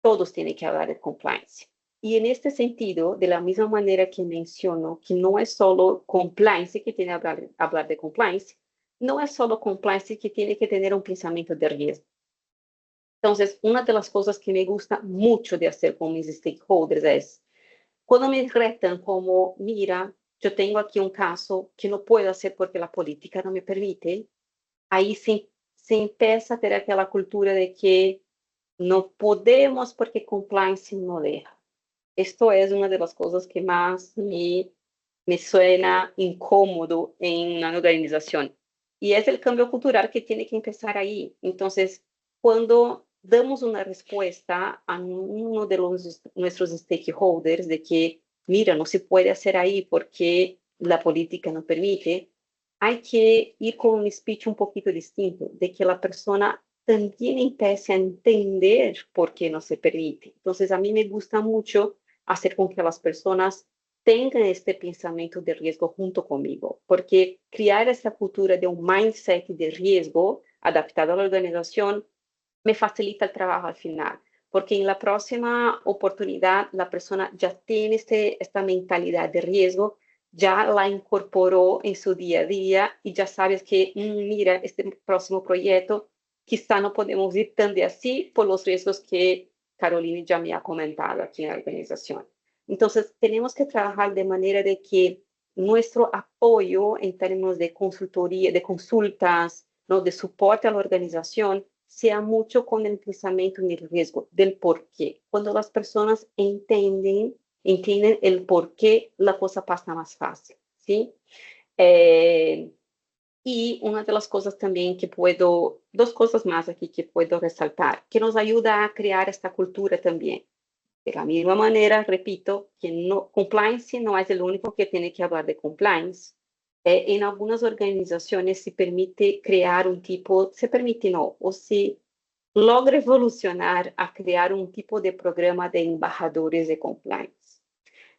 Todos tienen que hablar de compliance. Y en este sentido, de la misma manera que menciono que no es solo compliance que tiene que hablar de compliance, no es solo compliance que tiene que tener un pensamiento de riesgo. Entonces, una de las cosas que me gusta mucho de hacer con mis stakeholders es, cuando me retan como, mira, yo tengo aquí un caso que no puedo hacer porque la política no me permite, ahí se empieza a tener aquella cultura de que no podemos porque compliance no deja. Esto es una de las cosas que más me suena incómodo en una organización. Y es el cambio cultural que tiene que empezar ahí. Entonces, cuando damos una respuesta a uno de nuestros stakeholders de que, mira, no se puede hacer ahí porque la política no permite, hay que ir con un speech un poquito distinto, de que la persona también empiece a entender por qué no se permite. Entonces, a mí me gusta mucho hacer con que las personas tengan este pensamiento de riesgo junto conmigo, porque crear esta cultura de un mindset de riesgo adaptado a la organización me facilita el trabajo al final, porque en la próxima oportunidad la persona ya tiene esta mentalidad de riesgo, ya la incorporó en su día a día y ya sabes que, mira, este próximo proyecto quizá no podemos ir tan de así por los riesgos que Carolina ya me ha comentado aquí en la organización. Entonces, tenemos que trabajar de manera de que nuestro apoyo en términos de consultoría, de consultas, ¿no? De soporte a la organización, sea mucho con el pensamiento en el riesgo, del por qué. Cuando las personas entienden el por qué, la cosa pasa más fácil, ¿sí? Y una de las cosas también dos cosas más aquí que puedo resaltar, que nos ayuda a crear esta cultura también. De la misma manera, repito, que compliance no es el único que tiene que hablar de compliance. En algunas organizaciones se permite crear se permite no, o se logra evolucionar a crear un tipo de programa de embajadores de compliance.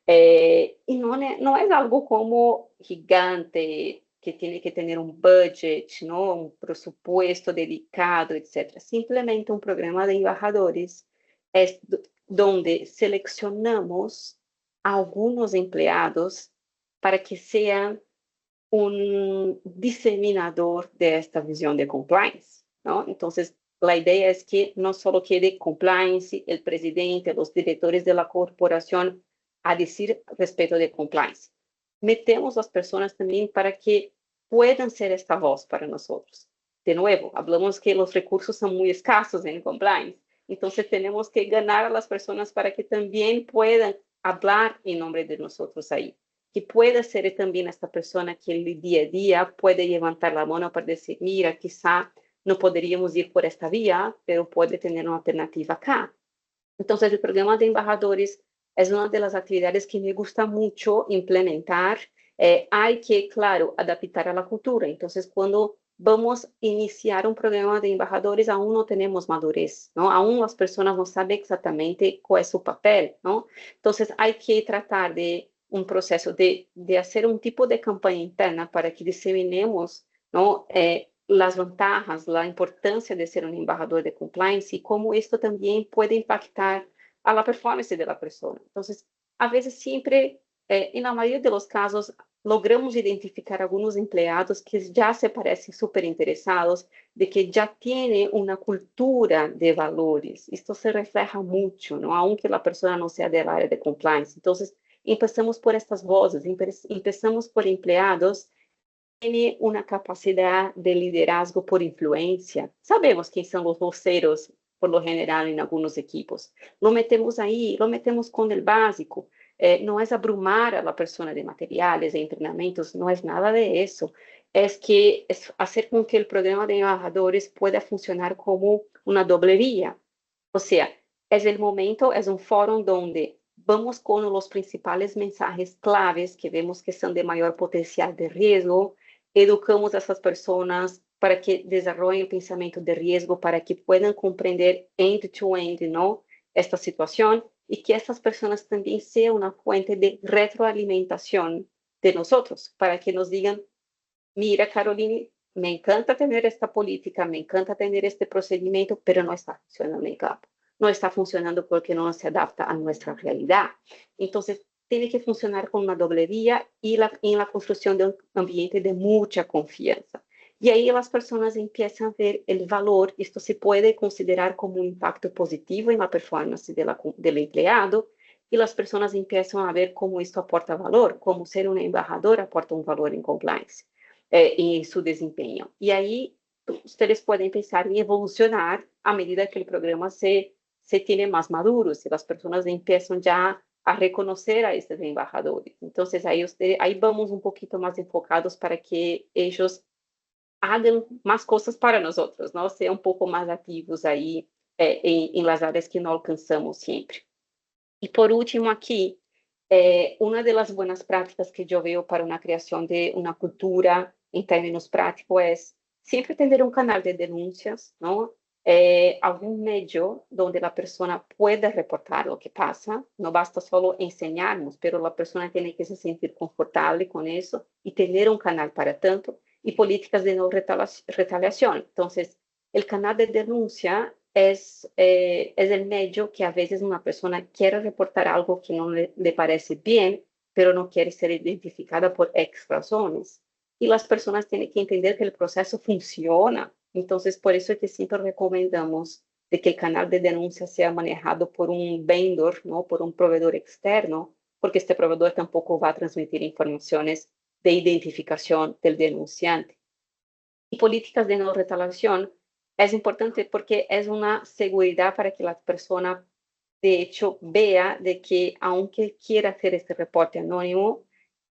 Y no es algo como gigante, que tiene que tener un budget, ¿no? Un presupuesto dedicado, etc. Simplemente un programa de embajadores es donde seleccionamos a algunos empleados para que sean un diseminador de esta visión de compliance, ¿no? Entonces, la idea es que no solo quede compliance, el presidente, los directores de la corporación a decir respecto de compliance. Metemos las personas también para que puedan ser esta voz para nosotros. De nuevo, hablamos que los recursos son muy escasos en compliance, entonces tenemos que ganar a las personas para que también puedan hablar en nombre de nosotros ahí, que pueda ser también esta persona que el día a día puede levantar la mano para decir, mira, quizá no podríamos ir por esta vía, pero puede tener una alternativa acá. Entonces, el programa de embajadores es una de las actividades que me gusta mucho implementar. Hay que, claro, adaptar a la cultura. Entonces, cuando vamos a iniciar un programa de embajadores, aún no tenemos madurez, ¿no? Aún las personas no saben exactamente cuál es su papel, ¿no? Entonces, hay que tratar de un proceso de hacer un tipo de campaña interna para que diseminemos, ¿no? Las ventajas, la importancia de ser un embajador de compliance y cómo esto también puede impactar a la performance de la persona. Entonces, a veces siempre, en la mayoría de los casos, logramos identificar algunos empleados que ya se parecen súper interesados, de que ya tienen una cultura de valores. Esto se refleja mucho, ¿no? Aunque la persona no sea del área de compliance. Entonces, empezamos por estas voces, empezamos por empleados tiene una capacidad de liderazgo por influencia. Sabemos quién son los voceros, por lo general, en algunos equipos. Lo metemos ahí, lo metemos con el básico. No es abrumar a la persona de materiales, de entrenamientos, no es nada de eso. Es que es hacer con que el programa de embajadores pueda funcionar como una doble vía. O sea, es el momento, es un foro donde vamos con los principales mensajes claves que vemos que son de mayor potencial de riesgo, educamos a essas pessoas para que desenvolvam o pensamento de risco, para que puedan compreender end-to-end, não, esta situação, e que essas pessoas também sejam uma fonte de retroalimentação de nós, para que nos digam, mira, Caroline, me encanta ter esta política, me encanta ter este procedimento, pero não está funcionando em campo. Não está funcionando porque não se adapta a nossa realidade. Então, tiene que funcionar con una doble vía y en la construcción de un ambiente de mucha confianza. Y ahí las personas empiezan a ver el valor, esto se puede considerar como un impacto positivo en la performance del empleado, y las personas empiezan a ver cómo esto aporta valor, cómo ser un embajador aporta un valor en compliance, en su desempeño. Y ahí ustedes pueden pensar en evolucionar a medida que el programa se tiene más maduro, si las personas empiezan ya a reconocer a esses embajadores. Então, aí vamos um pouquinho mais enfocados para que eles hagam mais coisas para nós outros, não? Ser um pouco mais ativos aí em las áreas que não alcançamos sempre. E por último aqui, uma das boas práticas que eu vejo para a criação de uma cultura em termos práticos é sempre ter um canal de denúncias, não? Algún medio donde la persona pueda reportar lo que pasa. No basta solo enseñarnos, pero la persona tiene que se sentir confortable con eso y tener un canal para tanto y políticas de no retaliación. Entonces, el canal de denuncia es el medio que a veces una persona quiere reportar algo que no le parece bien, pero no quiere ser identificada por X razones. Y las personas tienen que entender que el proceso funciona. Entonces, por eso es que siempre recomendamos de que el canal de denuncia sea manejado por un vendor, ¿no? Por un proveedor externo, porque este proveedor tampoco va a transmitir informaciones de identificación del denunciante. Y políticas de no retaliación es importante porque es una seguridad para que la persona, de hecho, vea de que aunque quiera hacer este reporte anónimo,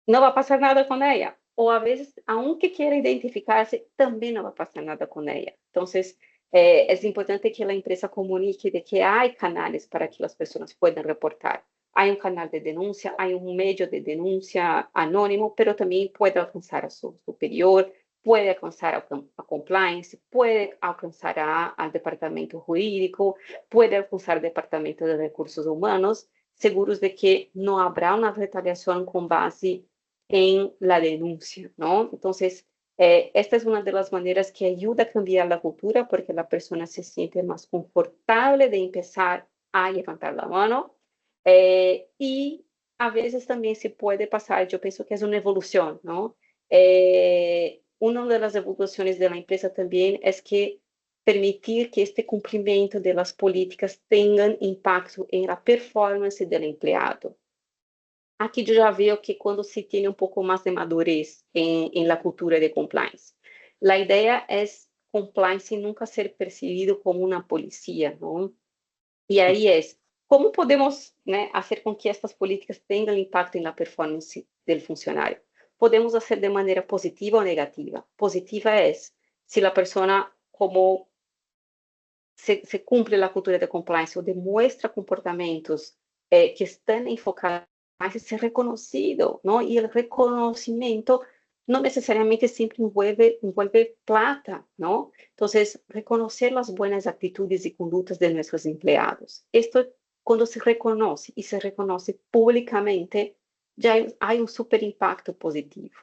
no va a pasar nada con ella. O a veces, aunque quiera identificarse, también no va a pasar nada con ella. Entonces, es importante que la empresa comunique de que hay canales para que las personas puedan reportar. Hay un canal de denuncia, hay un medio de denuncia anónimo, pero también puede alcanzar a su superior, puede alcanzar a compliance, puede alcanzar al departamento jurídico, puede alcanzar al departamento de recursos humanos, seguros de que no habrá una retaliación con base en la denuncia, ¿no? Entonces, esta es una de las maneras que ayuda a cambiar la cultura porque la persona se siente más confortable de empezar a levantar la mano y a veces también se puede pasar, yo pienso que es una evolución, ¿no? Una de las evoluciones de la empresa también es que permitir que este cumplimiento de las políticas tengan impacto en la performance del empleado. Aqui eu já vejo que quando se tem um pouco mais de madurez em la cultura de compliance, a ideia é compliance nunca ser percebido como uma polícia, não? E aí é como podemos, né, fazer com que estas políticas tenham impacto na performance do funcionário? Podemos fazer de maneira positiva ou negativa. Positiva é se a pessoa como se cumple a cultura de compliance ou demonstra comportamentos que estão enfocados em ser reconhecido, não? E o reconhecimento não necessariamente sempre envolve plata, não? Então, reconhecer as boas atitudes e condutas de nossos empregados. Isto, quando se reconhece e se reconhece publicamente, já há super impacto positivo.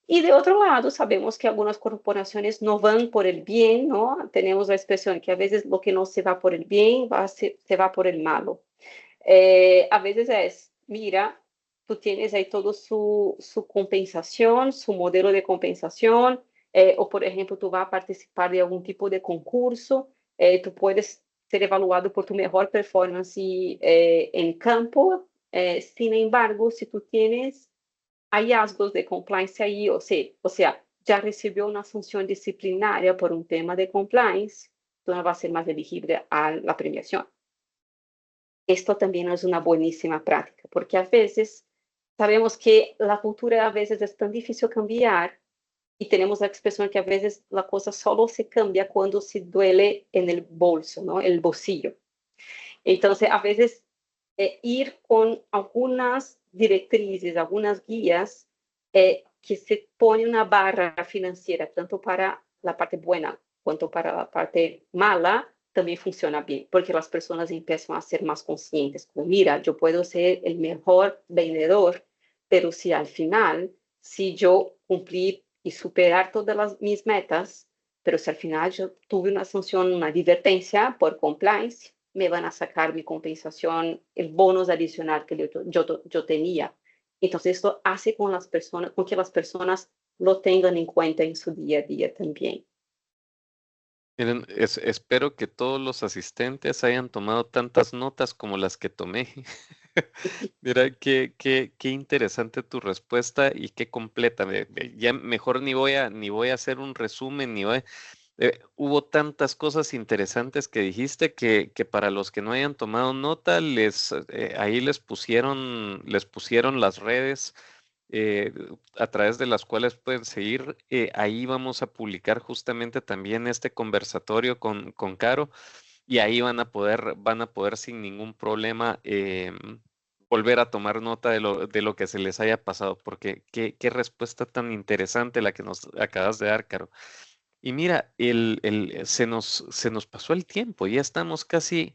Y de otro lado, sabemos que algunas corporaciones no van por el bien, ¿no? Tenemos la expresión que a veces lo que no se va por el bien se va por el malo. A veces es, mira, tú tienes ahí todo su compensación, su modelo de compensación, o por ejemplo, tú vas a participar de algún tipo de concurso, tú puedes ser evaluado por tu mejor performance en campo. Sin embargo, si tú tienes hallazgos de compliance aí, ou seja, já recebeu uma sanção disciplinária por um tema de compliance, então não vai ser mais elegível à premiação. Isto também é uma boníssima prática, porque a vezes sabemos que a cultura a vezes é tão difícil cambiar e temos a expressão que a vezes a coisa só se cambia quando se duele no bolso, no bolsillo. Então, a vezes, ir com algumas diretrizes, algumas guias que se põe uma barra financeira, tanto para a parte boa quanto para a parte mala, também funciona bem, porque as pessoas começam a ser mais conscientes, como, mira, eu posso ser o melhor vendedor, pero se al final, se eu cumprir e superar todas as minhas metas, pero se al final eu tive uma sanção, uma advertência por compliance, me van a sacar mi compensación, el bonus adicional que yo tenía. Entonces, esto hace con que las personas lo tengan en cuenta en su día a día también. Miren, espero que todos los asistentes hayan tomado tantas notas como las que tomé. Mira, qué interesante tu respuesta y qué completa. Ya mejor ni voy a hacer un resumen, hubo tantas cosas interesantes que dijiste que para los que no hayan tomado nota, ahí les pusieron las redes a través de las cuales pueden seguir. Ahí vamos a publicar justamente también este conversatorio con Caro y ahí van a poder sin ningún problema volver a tomar nota de lo que se les haya pasado, porque qué respuesta tan interesante la que nos acabas de dar, Caro. Y mira, se nos pasó el tiempo, ya estamos casi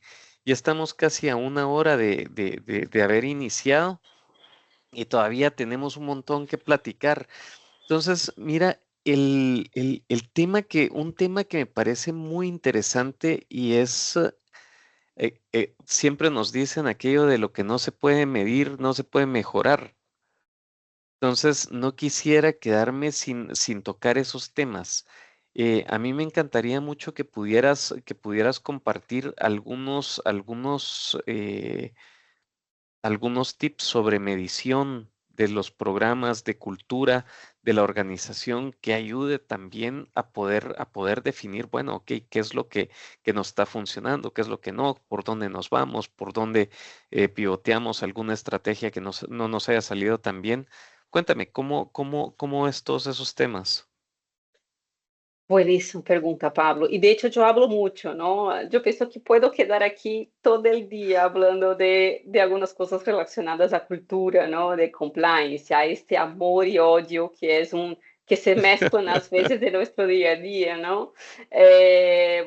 a una hora de haber iniciado y todavía tenemos un montón que platicar. Entonces, mira, un tema que me parece muy interesante y siempre nos dicen aquello de lo que no se puede medir, no se puede mejorar. Entonces, no quisiera quedarme sin tocar esos temas. A mí me encantaría mucho que pudieras compartir algunos tips sobre medición de los programas de cultura de la organización que ayude también a poder definir, bueno, ok, qué es lo que nos está funcionando, qué es lo que no, por dónde nos vamos, por dónde pivoteamos alguna estrategia que no nos haya salido tan bien. Cuéntame, ¿cómo ves todos esos temas? Buenísima pregunta, Pablo. Y de hecho yo hablo mucho, ¿no? Yo pienso que puedo quedar aquí todo el día hablando de algunas cosas relacionadas a cultura, ¿no? De compliance, a este amor y odio que se mezclan a veces de nuestro día a día, ¿no?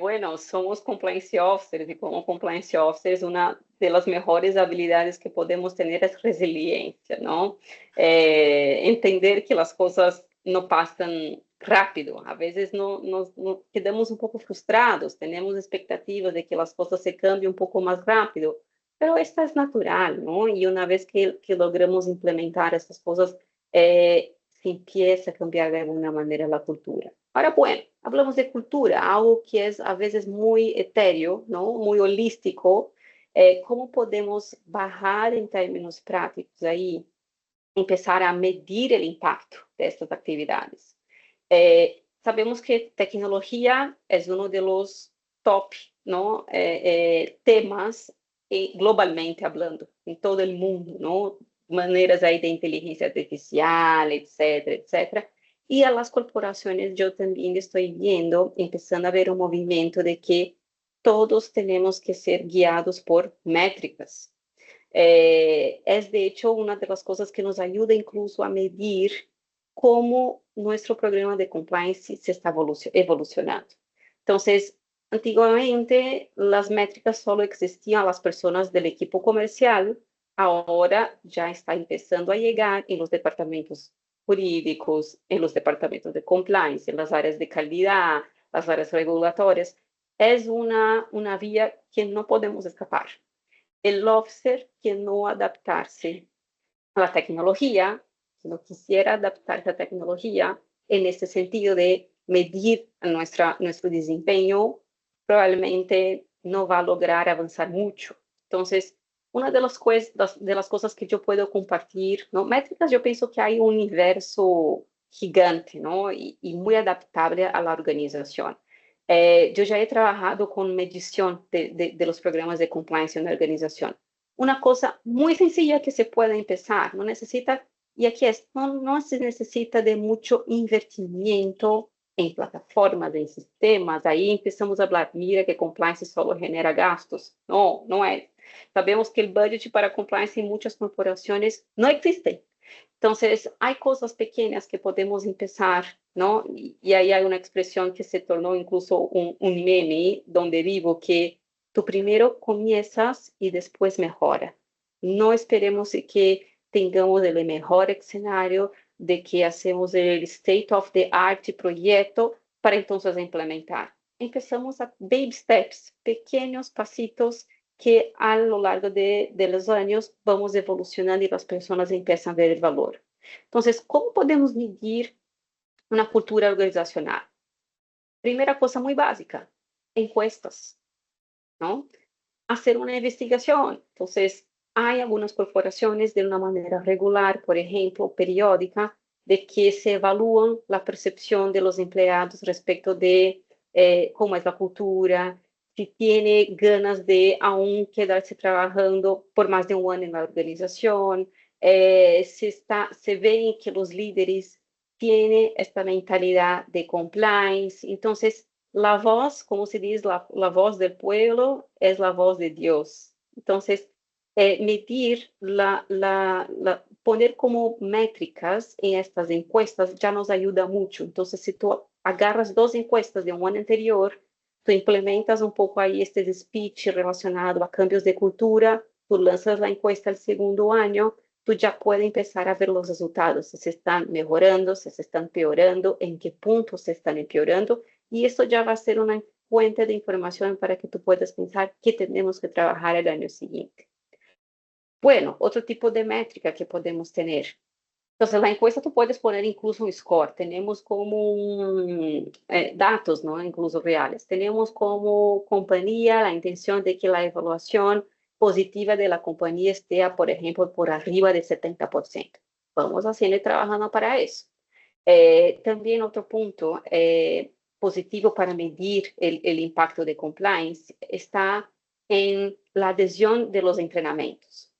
Bueno, somos compliance officers y como compliance officers una de las mejores habilidades que podemos tener es resiliencia, ¿no? Entender que las cosas no pasan rápido. A veces nos quedamos un poco frustrados, tenemos expectativas de que las cosas se cambien un poco más rápido, pero esto es natural, ¿no? Y una vez que logramos implementar estas cosas, se empieza a cambiar de alguna manera la cultura. Ahora, bueno, hablamos de cultura, algo que es a veces muy etéreo, ¿no? Muy holístico. ¿Cómo podemos bajar en términos prácticos ahí, empezar a medir el impacto de estas actividades? Sabemos que tecnología es uno de los top, ¿no? Temas globalmente hablando, en todo el mundo, ¿no? Maneras ahí de inteligencia artificial, etcétera, etcétera. Y a las corporaciones yo también estoy viendo, empezando a ver un movimiento de que todos tenemos que ser guiados por métricas. Es de hecho una de las cosas que nos ayuda incluso a medir cómo nuestro programa de compliance se está evolucionando. Entonces, antiguamente las métricas solo existían a las personas del equipo comercial, ahora ya está empezando a llegar en los departamentos jurídicos, en los departamentos de compliance, en las áreas de calidad, las áreas regulatorias. Es una vía que no podemos escapar. El officer que no adaptarse a la tecnología, que no quisiera adaptarse a la tecnología, en este sentido de medir nuestro desempeño, probablemente no va a lograr avanzar mucho. Entonces, una de las cosas que yo puedo compartir, ¿no? Métricas, yo pienso que hay un universo gigante, ¿no? Y muy adaptable a la organización. Yo ya he trabajado con medición de los programas de compliance en la organización. Una cosa muy sencilla que se puede empezar, no necesita, y aquí es, no se necesita de mucho invertimiento en plataformas, en sistemas, ahí empezamos a hablar, mira que compliance solo genera gastos. No, no es. Sabemos que el budget para compliance en muchas corporaciones no existe. Entonces, hay cosas pequeñas que podemos empezar, ¿no? Y ahí hay una expresión que se tornó incluso un meme donde digo que tú primero comienzas y después mejora. No esperemos que tengamos el mejor escenario de que hacemos el state of the art proyecto para entonces implementar. Empezamos a baby steps, pequeños pasitos que a lo largo de los años vamos evolucionando y las personas empiezan a ver el valor. Entonces, ¿cómo podemos medir una cultura organizacional? Primera cosa muy básica, encuestas, ¿no? Hacer una investigación. Entonces, hay algunas corporaciones de una manera regular, por ejemplo, periódica, de que se evalúan la percepción de los empleados respecto de cómo es la cultura, si tiene ganas de aún quedarse trabajando por más de un año en la organización, se ven que los líderes tienen esta mentalidad de compliance. Entonces, la voz, como se dice, la voz del pueblo es la voz de Dios. Entonces, medir, poner como métricas en estas encuestas ya nos ayuda mucho. Entonces, si tú agarras dos encuestas de un año anterior, tú implementas un poco ahí este speech relacionado a cambios de cultura, tú lanzas la encuesta el segundo año, tú ya puedes empezar a ver los resultados, si se están mejorando, si se están peorando, en qué puntos se están empeorando, y esto ya va a ser una fuente de información para que tú puedas pensar qué tenemos que trabajar el año siguiente. Bueno, otro tipo de métrica que podemos tener. Entonces, la encuesta tú puedes poner incluso un score. Tenemos como datos, ¿no? Incluso reales. Tenemos como compañía la intención de que la evaluación positiva de la compañía esté, por ejemplo, por arriba del 70%. Vamos a seguir trabajando para eso. También otro punto positivo para medir el impacto de compliance está en la adhesión de los entrenamientos.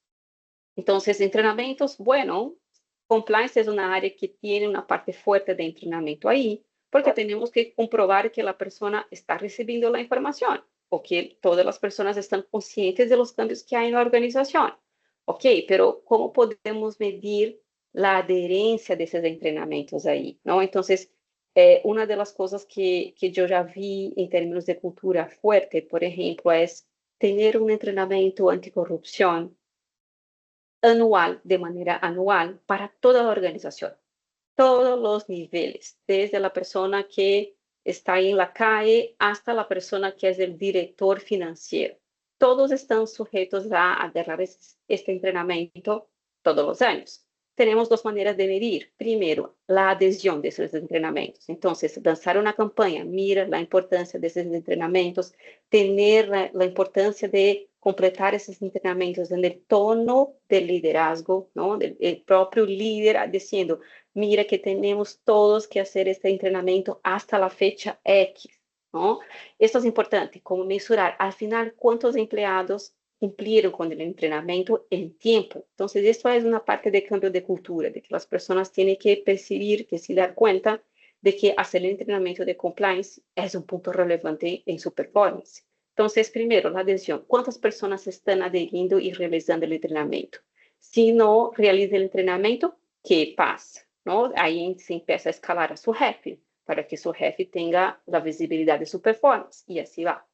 Entonces, entrenamientos, bueno, compliance es una área que tiene una parte fuerte de entrenamiento ahí, porque tenemos que comprobar que la persona está recibiendo la información o que todas las personas están conscientes de los cambios que hay en la organización. Ok, pero ¿cómo podemos medir la adherencia de esos entrenamientos ahí? ¿No? Entonces, una de las cosas que yo ya vi en términos de cultura fuerte, por ejemplo, es tener un entrenamiento anticorrupción anual, de manera anual, para toda la organización, todos los niveles, desde la persona que está en la calle hasta la persona que es el director financiero. Todos están sujetos a agarrar este entrenamiento todos los años. Tenemos dos maneras de medir. Primero, la adhesión de esos entrenamientos. Entonces, lanzar una campaña, mira la importancia de esos entrenamientos, tener la importancia de completar esos entrenamientos en el tono del liderazgo, ¿no? El propio líder diciendo, mira que tenemos todos que hacer este entrenamiento hasta la fecha X, ¿no? Esto es importante, como mensurar al final cuántos empleados cumplieron con el entrenamiento en tiempo. Entonces, esto es una parte de cambio de cultura, de que las personas tienen que percibir, que se dar cuenta de que hacer el entrenamiento de compliance es un punto relevante en su performance. Entonces, primero, la adhesión. ¿Cuántas personas están adheriendo y realizando el entrenamiento? Si no realiza el entrenamiento, ¿qué pasa? ¿No? Ahí se empieza a escalar a su jefe, para que su jefe tenga la visibilidad de su performance, y así va.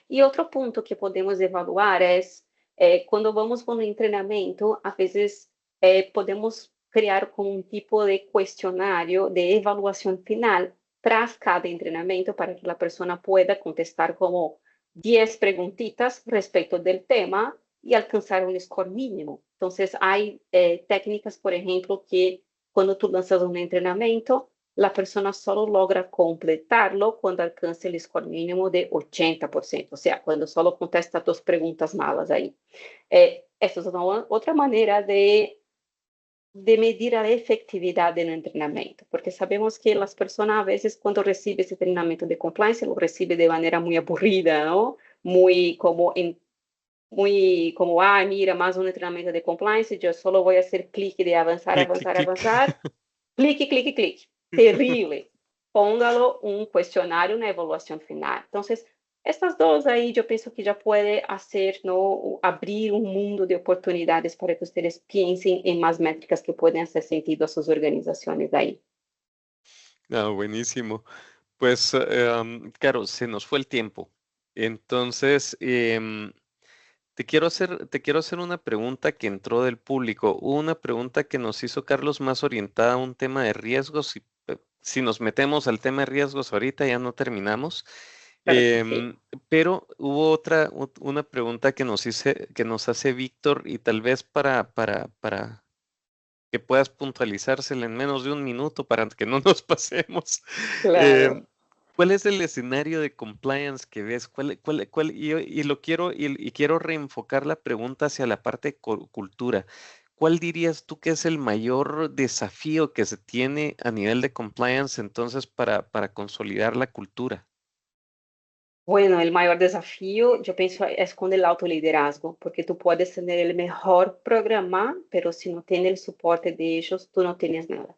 E outro ponto que podemos evaluar é quando vamos para um treinamento, às vezes podemos criar como um tipo de questionário de avaliação final tras cada treinamento para que a pessoa pueda contestar como 10 preguntitas respecto do tema e alcançar um score mínimo. Então, há técnicas, por exemplo, que quando tu lanças um treinamento, la persona solo logra completarlo cuando alcance el score mínimo de 80%, o sea, cuando solo contesta 2 preguntas malas ahí. Esta es otra manera de medir a efectividad del entrenamiento, porque sabemos que las personas a veces cuando reciben ese entrenamiento de compliance lo reciben de manera muy aburrida, ¿no? Muy como ah, mira, más un entrenamiento de compliance, yo solo voy a hacer clic de avanzar, Clic, clic, avanzar, clic. avanzar. Clique, clique, clique. Terrible. Póngalo un cuestionario, una evaluación final. Entonces, estas dos ahí yo pienso que ya puede hacer, ¿no? Abrir un mundo de oportunidades para que ustedes piensen en más métricas que pueden hacer sentido a sus organizaciones ahí. Ah, buenísimo. Pues, claro, se nos fue el tiempo. Entonces, te quiero hacer una pregunta que entró del público. Hubo una pregunta que nos hizo Carlos más orientada a un tema de riesgos. Si nos metemos al tema de riesgos ahorita ya no terminamos. Claro que sí. Pero hubo una pregunta que nos hace Víctor y tal vez para que puedas puntualizársela en menos de un minuto para que no nos pasemos. Claro. Em, ¿Cuál es el escenario de compliance que ves? Quiero reenfocar la pregunta hacia la parte de cultura. ¿Cuál dirías tú que es el mayor desafío que se tiene a nivel de compliance entonces para consolidar la cultura? Bueno, el mayor desafío, yo pienso, es con el autoliderazgo, porque tú puedes tener el mejor programa, pero si no tienes el soporte de ellos, tú no tienes nada.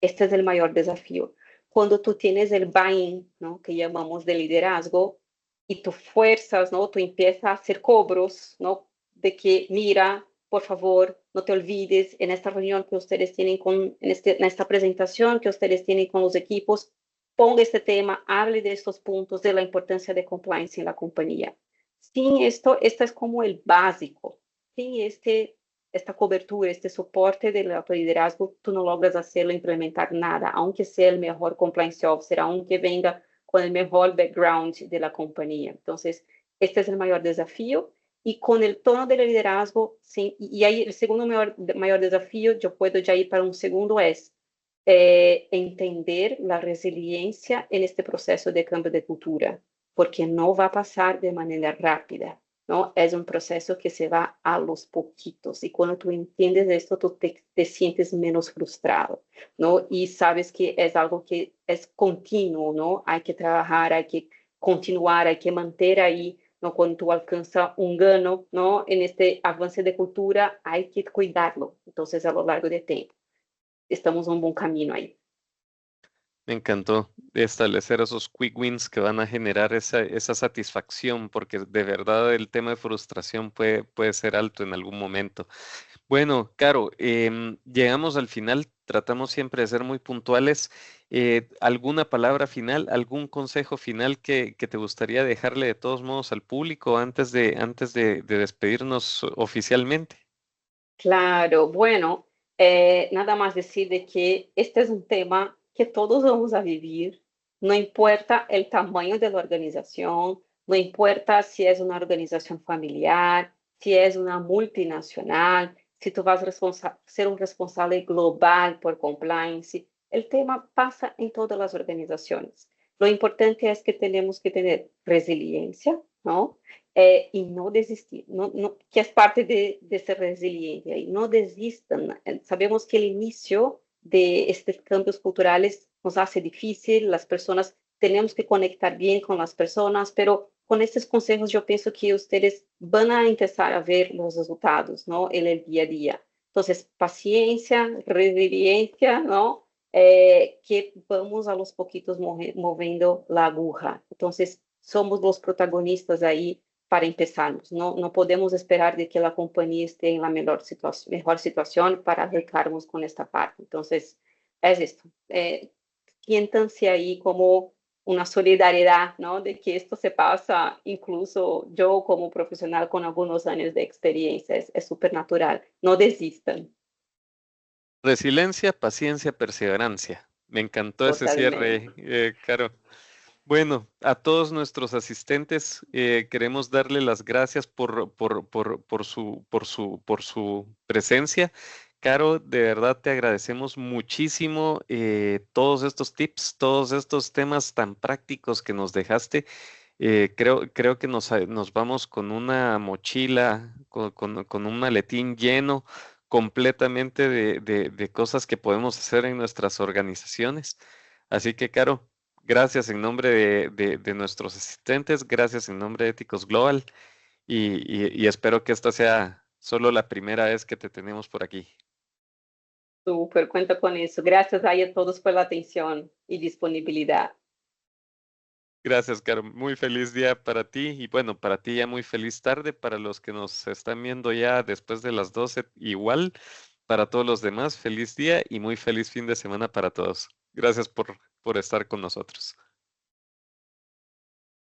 Este es el mayor desafío. Cuando tú tienes el buy-in, ¿no? Que llamamos de liderazgo, y tú fuerzas, ¿no? Tú empiezas a hacer cobros, ¿no? De que, mira, por favor, no te olvides en esta reunión que ustedes tienen en esta presentación que ustedes tienen con los equipos, ponga este tema, hable de estos puntos, de la importancia de compliance en la compañía. Sin esto, esta es como el básico. Sin esta cobertura, este soporte del autoliderazgo, tú no logras hacerlo implementar nada, aunque sea el mejor compliance officer, aunque venga con el mejor background de la compañía. Entonces, este es el mayor desafío. Y con el tono del liderazgo, sí, y ahí el segundo mayor desafío, yo puedo ya ir para un segundo, es entender la resiliencia en este proceso de cambio de cultura, porque no va a pasar de manera rápida, ¿no? Es un proceso que se va a los poquitos y cuando tú entiendes esto, tú te sientes menos frustrado, ¿no? Y sabes que es algo que es continuo, ¿no? Hay que trabajar, hay que continuar, hay que manter ahí, ¿no? Cuando tú alcanzas un gano, ¿no? En este avance de cultura, hay que cuidarlo, entonces a lo largo del tiempo. Estamos en un buen camino ahí. Me encantó establecer esos quick wins que van a generar esa satisfacción, porque de verdad el tema de frustración puede ser alto en algún momento. Bueno, Caro, llegamos al final, tratamos siempre de ser muy puntuales. ¿Alguna palabra final, algún consejo final que te gustaría dejarle de todos modos al público antes de despedirnos oficialmente? Claro, bueno, nada más decir de que este es un tema que todos vamos a vivir, no importa el tamaño de la organización, no importa si es una organización familiar, si es una multinacional, si tú vas a ser un responsable global por compliance, el tema pasa en todas las organizaciones. Lo importante es que tenemos que tener resiliencia, ¿no? Y no desistir, que es parte de ser resiliente, y no desistan. Sabemos que el inicio de estos cambios culturales nos hace difícil, las personas tenemos que conectar bien con las personas, pero com esses consejos, eu penso que vocês vão a empezar a ver os resultados, não, no dia a dia. Então, paciência, resiliência, não? Que vamos a los poquitos movendo a aguja. Então, somos os protagonistas aí para empezarmos. Não podemos esperar de que a companhia esteja na melhor situação para arrancarmos com esta parte. Então, é isso. Siéntanse aí como una solidaridad, ¿no? De que esto se pasa, incluso yo como profesional con algunos años de experiencia, es súper natural. No desistan. Resiliencia, paciencia, perseverancia. Me encantó ese Totalmente. cierre, Caro. Bueno, a todos nuestros asistentes queremos darle las gracias por su presencia. Caro, de verdad te agradecemos muchísimo todos estos tips, todos estos temas tan prácticos que nos dejaste. Creo que nos vamos con una mochila, con un maletín lleno completamente de cosas que podemos hacer en nuestras organizaciones. Así que, Caro, gracias en nombre de nuestros asistentes, gracias en nombre de Éticos Global y espero que esta sea solo la primera vez que te tenemos por aquí. Súper, cuenta con eso. Gracias ahí a todos por la atención y disponibilidad. Gracias, Caro. Muy feliz día para ti y bueno, para ti ya muy feliz tarde, para los que nos están viendo ya después de las 12, igual, para todos los demás, feliz día y muy feliz fin de semana para todos. Gracias por estar con nosotros.